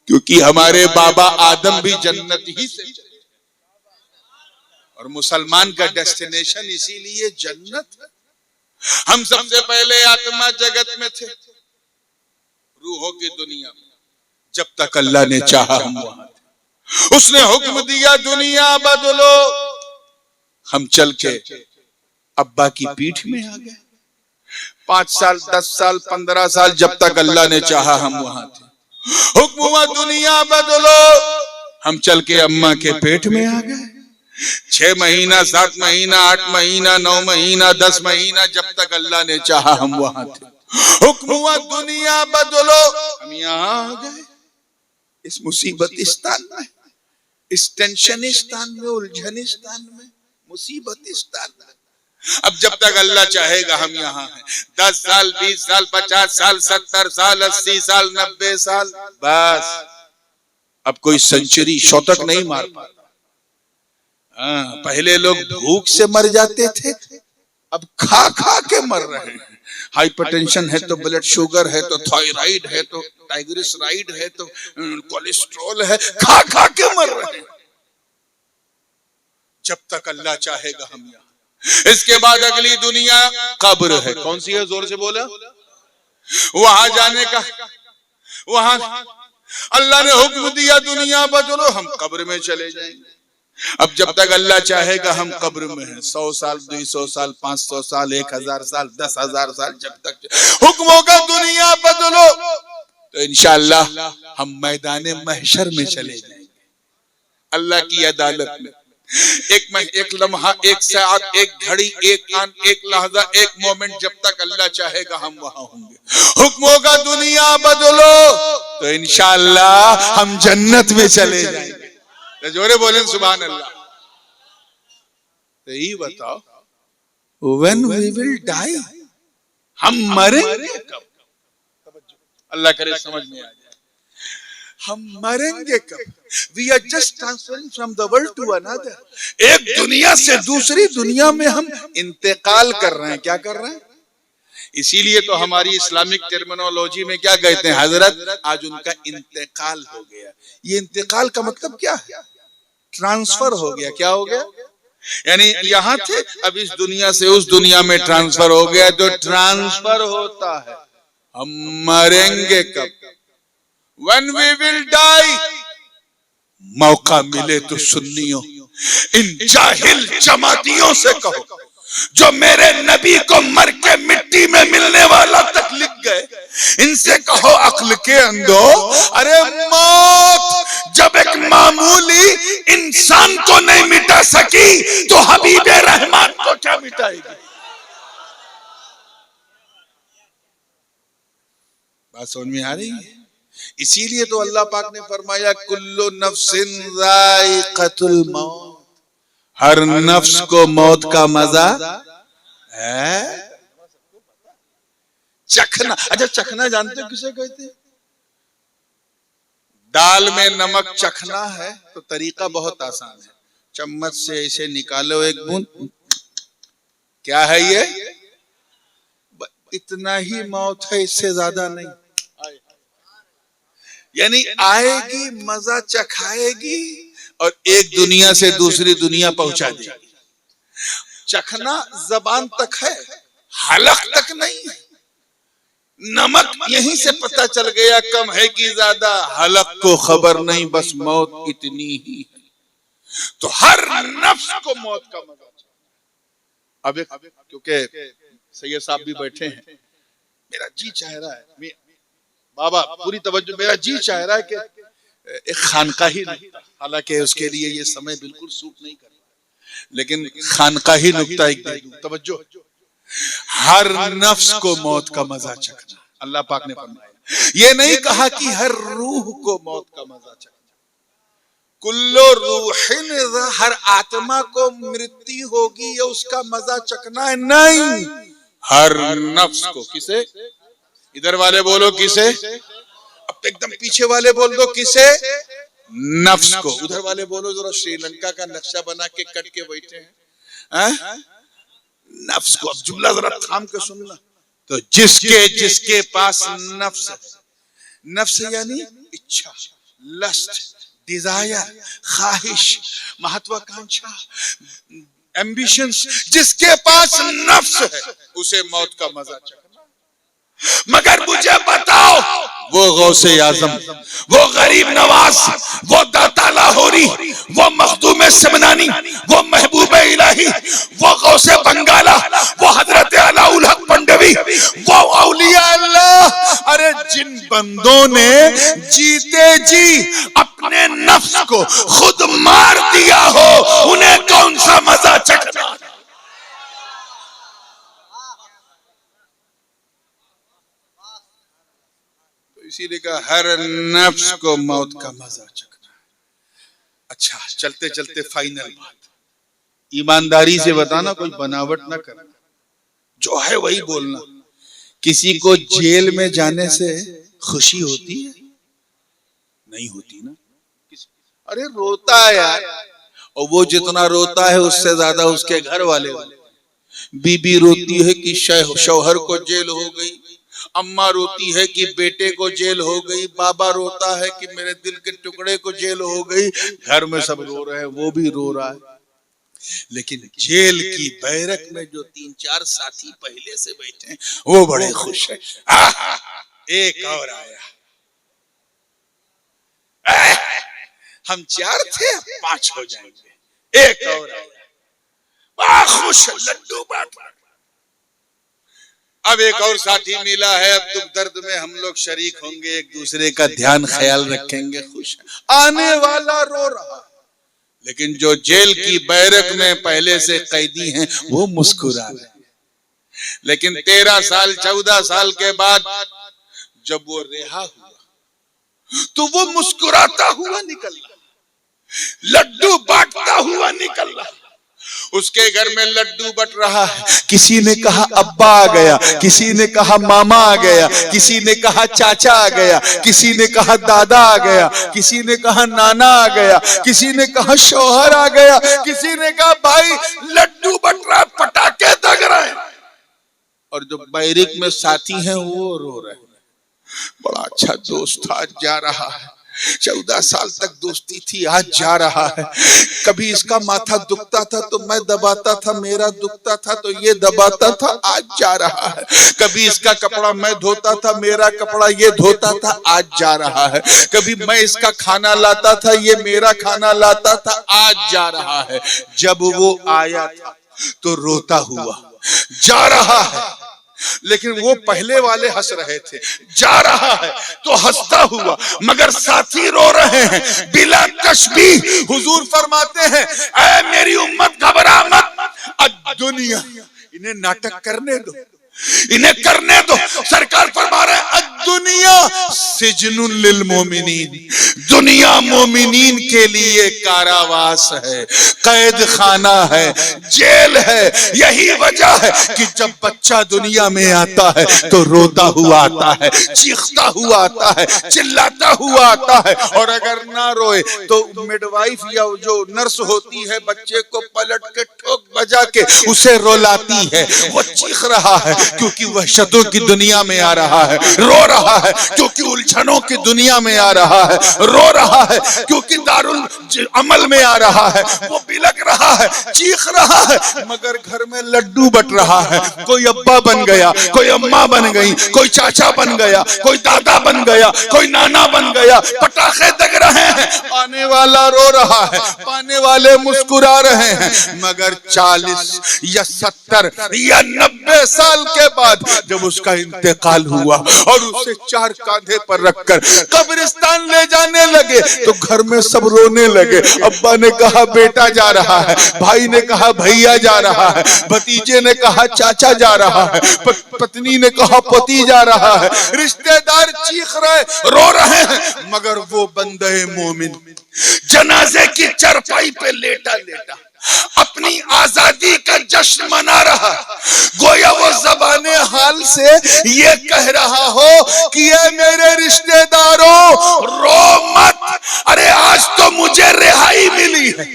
क्योंकि हमारे बाबा आदम भी जन्नत ही से चले, और मुसलमान का डेस्टिनेशन इसीलिए जन्नत है। हम सबसे पहले आत्मा जगत में थे, रूहों की दुनिया में। जब तक अल्लाह ने चाहा हम वहां थे। उसने हुक्म दिया दुनिया बदलो, हम चल के अब्बा की पीठ में आ गए। 5 साल 10 साल 15 साल जब तक अल्लाह ने चाहा हम वहां थे। हुक्म हुआ दुनिया बदलो, हम चल के अम्मा के पेट में आ गए। 6 महीना 7 महीना 8 महीना 9 महीना 10 महीना जब तक अल्लाह ने चाहा हम वहां थे। हुक्म हुआ दुनिया बदलो, हम यहाँ आ गए। इस मुसीबतिस्तान में, इस टेंशनिस्तान में, उलझनिस्तान में, मुसीबतिस्तान में। अब जब तक अल्लाह चाहेगा हम यहाँ हैं। 10 साल 20 साल 50 साल 70 साल 80 साल 90 साल, बस अब कोई सेंचुरी शतक नहीं मार पाता। पहले लोग भूख से मर जाते थे, अब खा खा के मर रहे हैं। हाइपरटेंशन है तो ब्लड शुगर है तो थायराइड है तो ट्राइग्लिसराइड है तो कोलेस्ट्रॉल है, खा खा के मर रहे हैं। जब तक अल्लाह चाहेगा हम यहाँ। इसके बाद अगली दुनिया कब्र है। कौन सी है? जोर से बोला। वहां जाने का, वहां अल्लाह ने हुक्म दिया दुनिया बदलो, हम कब्र में चले जाएंगे। अब जब तक अल्लाह चाहेगा हम कब्र में हैं। 100 साल 200 साल 500 साल 1000 साल 10,000 साल जब तक हुक्म होगा दुनिया बदलो, तो इंशाअल्लाह हम मैदान महशर में चले जाएंगे, अल्लाह की अदालत में। एक लम्हा, एक साथ, एक घड़ी, एक आन, एक लहजा, एक मोमेंट, जब तक अल्लाह चाहेगा हम वहां होंगे। हुक्म होगा दुनिया बदलो, तो इंशाअल्लाह हम जन्नत में चले जाएंगे। जोरे बोले सुभान अल्लाह। तो ये बताओ, when we will die, हम मरेंगे कब? अल्लाह करे समझ में आ जाए। हम मरेंगे कब? We are just transferring from the world to another. एक दुनिया से दूसरी दुनिया में हम इंतकाल कर रहे हैं। क्या कर रहे हैं? इसीलिए तो हमारी इस्लामिक टर्मिनोलॉजी में क्या कहते हैं? हजरत आज उनका इंतकाल हो गया। ये इंतकाल का मतलब क्या है? ट्रांसफर हो गया। क्या हो गया? यानी यहाँ थे, अब इस दुनिया से उस दुनिया में ट्रांसफर हो गया। तो ट्रांसफर होता है। हम मरेंगे कब? When we will die। मौका मिले तो सुन्नियों, इन जाहिल जमातियों से कहो जो मेरे नबी को मर के मिट्टी में मिलने वाला तक लिख गए, इनसे कहो अक्ल के अंधो, अरे मौत जब एक मामूली इंसान को नहीं मिटा सकी तो हबीबे रहमान को क्या मिटाएगी? बात समझ में आ रही है? इसीलिए तो अल्लाह पाक ने फरमाया कुल्लु नफ्सिन ज़ाइक़तुल मौत, हर नफ्स को मौत का मजा है चखना। अच्छा, चखना जानते हो किसे कहते हैं? दाल में नमक चखना है तो तरीका बहुत आसान है। चम्मच से इसे निकालो एक बूंद, क्या है ये? इतना ही मौत है, इससे ज्यादा नहीं। यानी आएगी, मजा चखाएगी और एक दुनिया से दूसरी दुनिया पहुंचा देगी। चखना जबान तक है, हलक तक नहीं है। नमक यहीं से पता चल गया कम है कि ज्यादा, हलक को खबर नहीं, बस मौत इतनी ही है। तो हर नफ्स को मौत का मजा। अब क्योंकि सैयद साहब भी बैठे हैं, मेरा जी चाह रहा है, बाबा पूरी तवज्जो, मेरा जी चाह रहा है कि एक खानकाही, हालांकि उसके लिए ये समय बिल्कुल सूट नहीं कर रहा, लेकिन खानकाही नुक्ता एक दे दूं। तवज्जो, हर नफ्स को मौत का मजा चखना। अल्लाह पाक ने फरमाया, ये नहीं कहा कि हर रूह को मौत का मजा चखना। कुल्लो रूहिन, हर आत्मा को मृत्यु होगी, ये उसका मजा चखना है नहीं, हर नफ्स को। किसे? इधर वाले बोलो किसे? अब एकदम पीछे वाले बोल दो किसे? नफ्स को। उधर वाले बोलो जरा, श्रीलंका का नक्शा बना के कट के बैठे हैं, नफ्स को। अब जुमला जरा थाम के सुनना। तो जिसके पास नफ्स है, नफ्स यानी इच्छा, लस्ट, डिजायर, ख्वाहिश, महत्वाकांक्षा, एम्बिशंस, जिसके पास नफ्स है उसे मौत का मजा चखना। मगर मुझे बताओ, वो गौसे आजम, वो गरीब नवाज, वो दाता लाहौरी, वो मखदूम समनानी, वो महबूब इलाही, वो गौसे बंगाला, वो हजरत अलाउल हक पंडवी, वो औलिया अल्लाह, अरे जिन बंदों ने जीते जी अपने नफ्स को खुद मार दिया हो, उन्हें कौन सा मजा चखना। इसीलिए कहा हर नफ्स को मौत का मजा चखना। अच्छा, चलते चलते फाइनल बात, ईमानदारी से बताना, कोई बनावट ना करना, जो है वही बोलना। किसी को जेल में जाने से खुशी होती है? नहीं होती ना। अरे रोता है यार, और वो जितना रोता है उससे ज्यादा उसके घर वाले। बीबी रोती है कि शौहर को जेल हो गई, अम्मा रोती है कि बेटे को जेल हो गई, बाबा रोता है कि मेरे दिल के टुकड़े को जेल हो गई। घर में सब रो रहे हैं, वो भी रो रहा है। लेकिन जेल की बैरक में जो 3-4 साथी पहले से बैठे हैं वो बड़े खुश हैं। एक और आया, हम 4 थे, 5 हो जाएंगे, एक और आया, बड़ा खुश, लड्डू बांट। अब एक और साथी मिला है, अब दुख दर्द में हम लोग शरीक होंगे, एक दूसरे का ध्यान ख्याल रखेंगे, खुश है। आने वाला रो रहा, लेकिन जो जेल की बैरक में पहले से कैदी हैं वो मुस्कुरा रहे। लेकिन 13 साल 14 साल के बाद जब वो रिहा हुआ तो वो मुस्कुराता हुआ निकल रहा, लड्डू बांटता हुआ निकल रहा। उसके घर में लड्डू बट रहा है। किसी ने कहा अब्बा आ गया, किसी ने कहा मामा आ गया, किसी ने कहा चाचा आ गया, किसी ने कहा दादा आ गया, किसी ने कहा नाना आ गया, किसी ने कहा शौहर आ गया, किसी ने कहा भाई लड्डू बट रहा, पटाखे दग रहे। और जो बैरिक में साथी हैं वो रो रहे। बड़ा अच्छा दोस्त आज जा रहा है, 14 साल तक दोस्ती थी, आज जा रहा है। कभी इसका माथा दुखता था तो मैं दबाता था, मेरा दुखता था तो ये दबाता था, आज जा रहा है। कभी इसका कपड़ा मैं धोता था, मेरा कपड़ा ये धोता था, आज जा रहा है। कभी मैं इसका खाना लाता था, ये मेरा खाना लाता था, आज जा रहा है। जब वो आया था तो रोता हुआ जा रहा है, लेकिन वो पहले वाले हंस रहे थे। जा रहा है तो हंसता हुआ, मगर साथी रो रहे हैं बिला तशबीह। हुजूर फरमाते हैं, ऐ मेरी उम्मत घबरा मत, दुनिया इन्हें नाटक करने दो, इन्हें करने दो। सरकार फरमा रहे हैं दुनिया सिजनुल लिल मोमिनीन, दुनिया मोमिनीन के लिए कारावास है, कैद खाना है, जेल है। यही वजह है कि जब बच्चा दुनिया में आता है तो रोता हुआ आता है, चीखता हुआ आता है, चिल्लाता हुआ आता है। और अगर ना रोए तो मिडवाइफ या जो नर्स होती है बच्चे को पलट के ठोक बजा के उसे रुलाती है। वो चीख रहा है क्योंकि वहशतों की दुनिया में आ रहा है, रो रहा है क्योंकि उलझनों की दुनिया में आ रहा है, रो रहा है क्योंकि दारुल अमल में आ रहा है। वो बिलक रहा है, चीख रहा है, मगर घर में लड्डू बट रहा है। कोई अब्बा बन गया, कोई अम्मा बन गई, कोई चाचा बन गया, कोई दादा बन गया, कोई नाना बन गया। पटाखे दग रहे हैं, आने वाला रो रहा है, पाने वाले मुस्कुरा रहे हैं। मगर 40 या 70 या 90 साल के बाद जब उसका इंतकाल हुआ और उसे 4 कांधे पर पर रखकर कब्रिस्तान ले जाने लगे तो घर में सब रोने लगे। अब्बा ने कहा बेटा जा रहा है, भाई ने कहा भैया जा रहा है, भतीजे ने कहा चाचा जा रहा है, पत्नी ने कहा पति जा रहा है, रिश्तेदार चीख रहे रो रहे हैं, मगर वो बंदे मोमिन जनाजे की चरपाई पे लेटा लेटा अपनी आजादी का जश्न मना रहा। गोया वो ज़बाने हाल से ये कह रहा हो कि ये मेरे रिश्तेदारों रो मत, अरे आज तो मुझे रिहाई मिली है,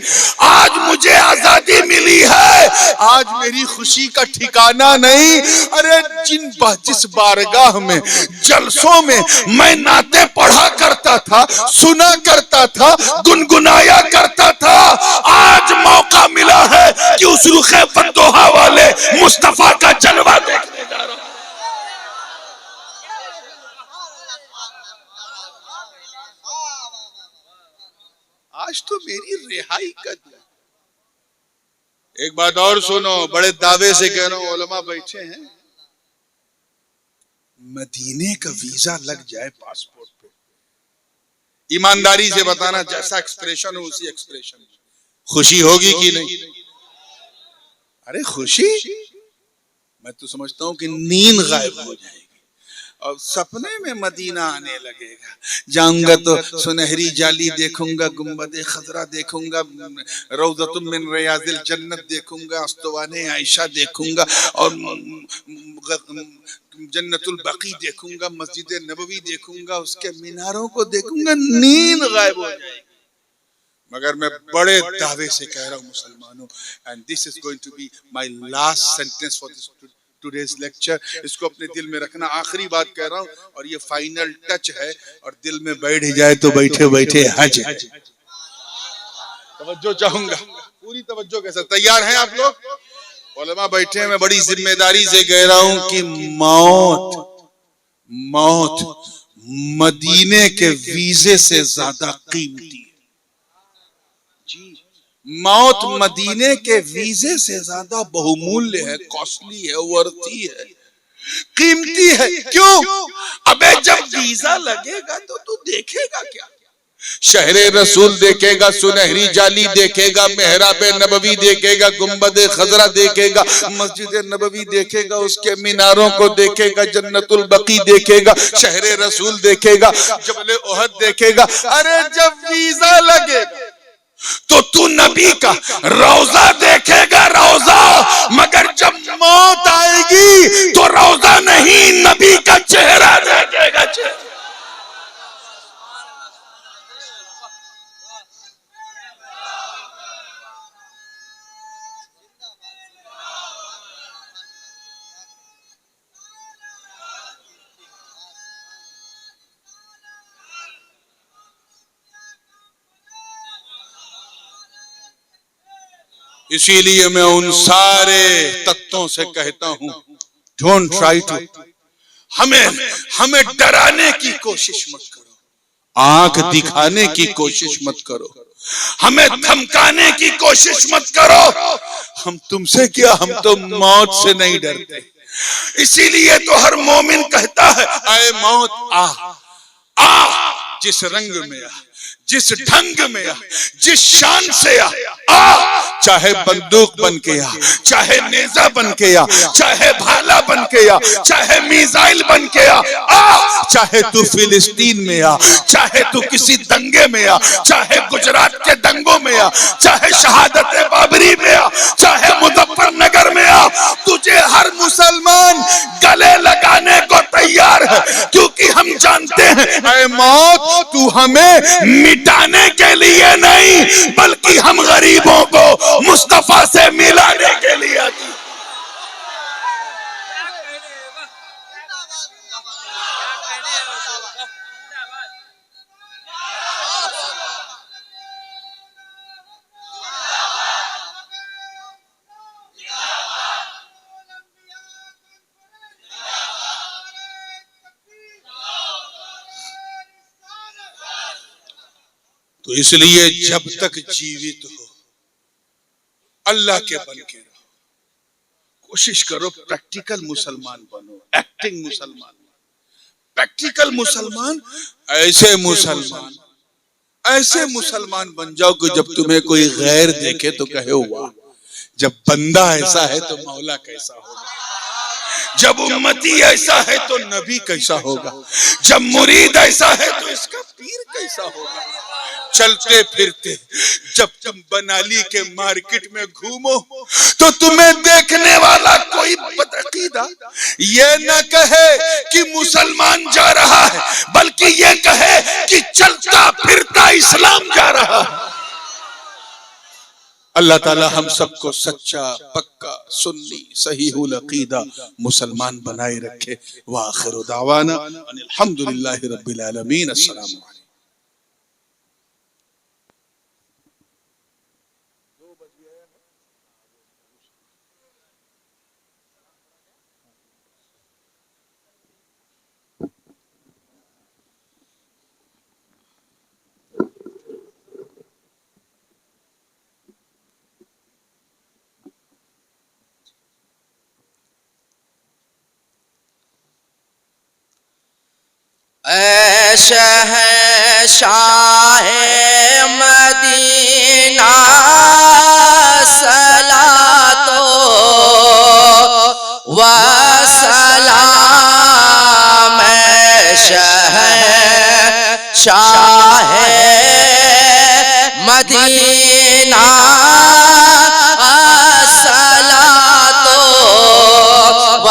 आज मुझे आजादी मिली है, आज मेरी खुशी का ठिकाना नहीं। अरे जिस बारगाह में जलसों में मैं नाते पढ़ा करता था, सुना करता था, गुनगुनाया करता था, आज मौका मिला है कि उस रुखे फतोहा वाले मुस्तफा का जलवा देखने जा रहा हूं। आज तो मेरी रिहाई का दिन। एक बात और सुनो, बड़े दावे से कह रहा हूं, उलमा बैठे हैं, मदीने का वीजा लग जाए पासपोर्ट पे, ईमानदारी से बताना, जैसा एक्सप्रेशन हो उसी एक्सप्रेशन, खुशी होगी कि नहीं? अरे खुशी, मैं तो समझता हूं कि नींद गायब हो जाएगी और सपने में मदीना आने लगेगा। जाऊंगा तो सुनहरी जाली देखूंगा, गुंबद खजरा देखूंगा, रौज़तुम मिन रियाज़िल जन्नत देखूंगा, अस्तवाने आयशा देखूंगा और जन्नतुल बकी देखूंगा, मस्जिद नबवी देखूंगा, उसके मीनारों को देखूंगा, नींद गायब हो जाएगी। मगर मैं बड़े दावे से कह रहा हूं मुसलमानों, and this is going to be my last sentence for this today's lecture, इसको अपने दिल में रखना, आखिरी बात कह रहा हूं और ये फाइनल टच है, और दिल में बैठ जाए तो बैठे बैठे हज। तवज्जो चाहूंगा, पूरी तवज्जो के साथ, तैयार हैं आप लोग? उलमा बैठे हैं, मैं बड़ी जिम्मेदारी से कह रहा हूं कि मौत मदीने के वीजे से ज्यादा कीमती है जी। मौत मदीने के वीजे से ज्यादा बहुमूल्य है, कॉस्टली है, वर्थी है, कीमती है। क्यों? अबे जब वीजा लगेगा तो तू देखेगा क्या? शहरे रसूल देखेगा, सुनहरी जाली देखेगा, मेहराब नबवी देखेगा, गुंबद खजरा देखेगा, मस्जिद नबवी देखेगा, उसके मीनारों को देखेगा, जन्नतुल बकी देखेगा, शहरे रसूल देखेगा, जबल ओहद देखेगा। अरे जब वीजा लगेगा तो तू नबी का रोजा देखेगा, रोजा। मगर जब मौत आएगी तो रोजा नहीं, नबी का चेहरा देखेगा, चेहरा। इसीलिए मैं उन सारे तत्वों से कहता हूं, डोंट ट्राई टू, हमें डराने की कोशिश मत करो, आंख दिखाने की कोशिश मत करो, हमें धमकाने की कोशिश मत करो। हम तुमसे क्या, हम तो मौत से नहीं डरते। इसीलिए तो हर मोमिन कहता है, आए मौत आ, जिस रंग में आ, जिस ढंग में आ, जिस शान से आ, चाहे बंदूक बन के आ, चाहे नेजा बन के आ, चाहे भाला बन के आ, चाहे मिसाइल बन के आ, चाहे तू फिलिस्तीन में आ, चाहे तू किसी दंगे में आ, चाहे गुजरात के दंगों में आ, चाहे शहादत बाबरी में आ, चाहे मुजफ्फरनगर में आ, तुझे हर मुसलमान गले लगाने को तैयार है, क्योंकि हम जानते हैं ऐ मौत तू हमें मिटाने के लिए नहीं, बल्कि हम गरीबों को मुस्तफा से मिलाने के लिए आती। तो इसलिए जब तक जीवित हो अल्लाह के बन के रहो, कोशिश करो प्रैक्टिकल मुसलमान बनो, एक्टिंग मुसलमान, प्रैक्टिकल मुसलमान, ऐसे मुसलमान बन जाओ कि जब तुम्हें कोई गैर देखे तो कहे वाह, जब बंदा ऐसा है तो मौला कैसा होगा, जब उम्मती ऐसा है तो नबी कैसा होगा, जब मुरीद ऐसा है तो इसका पीर कैसा होगा। चलते फिरते जब तुम बनाली के मार्केट में घूमो तो तुम्हें देखने वाला कोई बदअकीदा ये न कहे कि मुसलमान जा रहा है, बल्कि ये कहे कि चलता फिरता इस्लाम जा रहा है। अल्लाह ताला हम सबको सच्चा पक्का सुन्नी सहीहुल अकीदा मुसलमान बनाए रखे। व आखिरु दावाना अनिल हम्दुलिल्लाहि रब्बिल आलमीन। अस्सलामु अलैकुम। ऐ शहंशाह मदीना सलातो व सलाम, शहंशाह मदीना सलातो व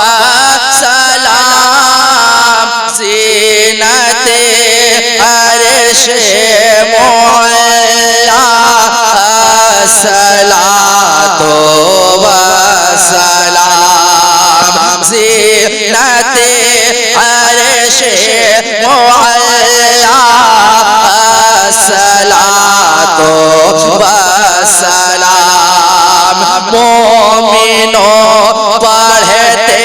सलाम, ज़ीनते अर्श मौला सलातो व सलाम, ज़ीनते अर्श मौला सलातो व सलाम। मोमिनों पढ़ते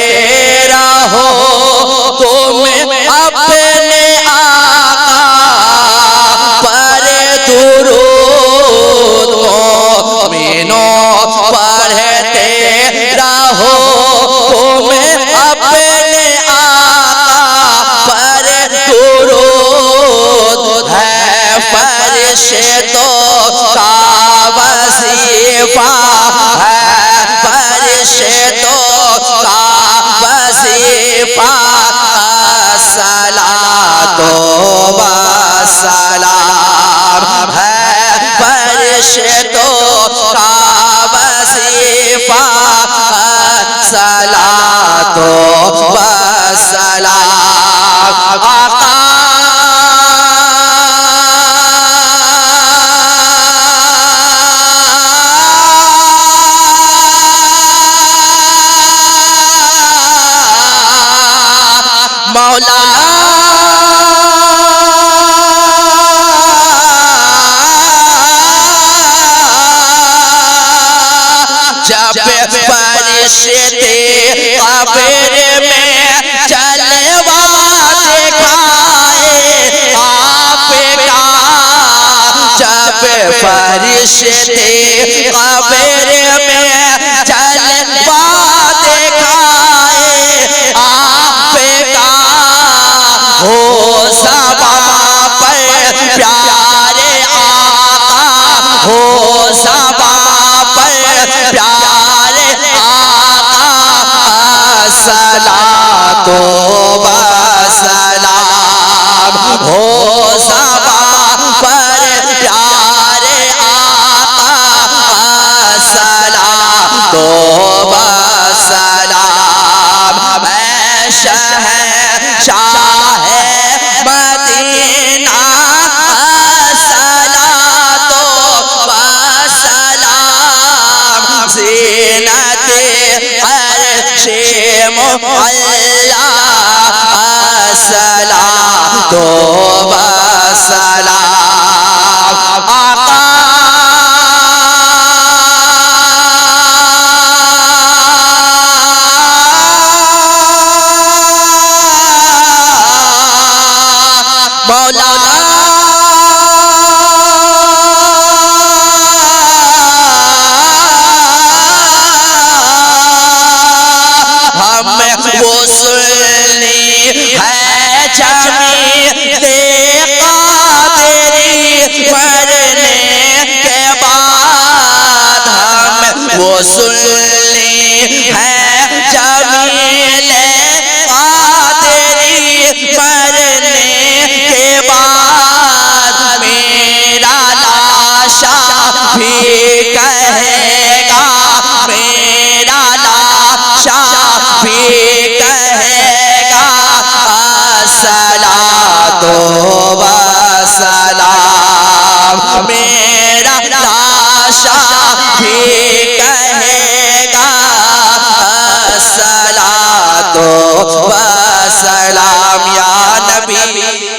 रहो तुम अपने आका पर दुरूद, मोमिनों पढ़ते रहो तुम अपने आका पर दुरूद, है फरिश्तों का वजीफा, है फरिश्तों का वजीफा, सलातो व सलाम, है फरिश्तों का वजीफा, सलातो व सलाम। आका मौला जब फरिश्ते कब्र में जलवा दिखाए आपका, जब फरिश्ते कब्र में जलवा दिखाए आपका, हो सभा पर प्यारे आका, हो सभा पर प्यारे आका, सलातो व सलाम, हो सभा पर प्यारे आका, सलातो व सलाम। मैं शहंशाह मदीना सलातो व सलाम, ज़ीनते अर्श मौला सलातो व सलाम। आका मौला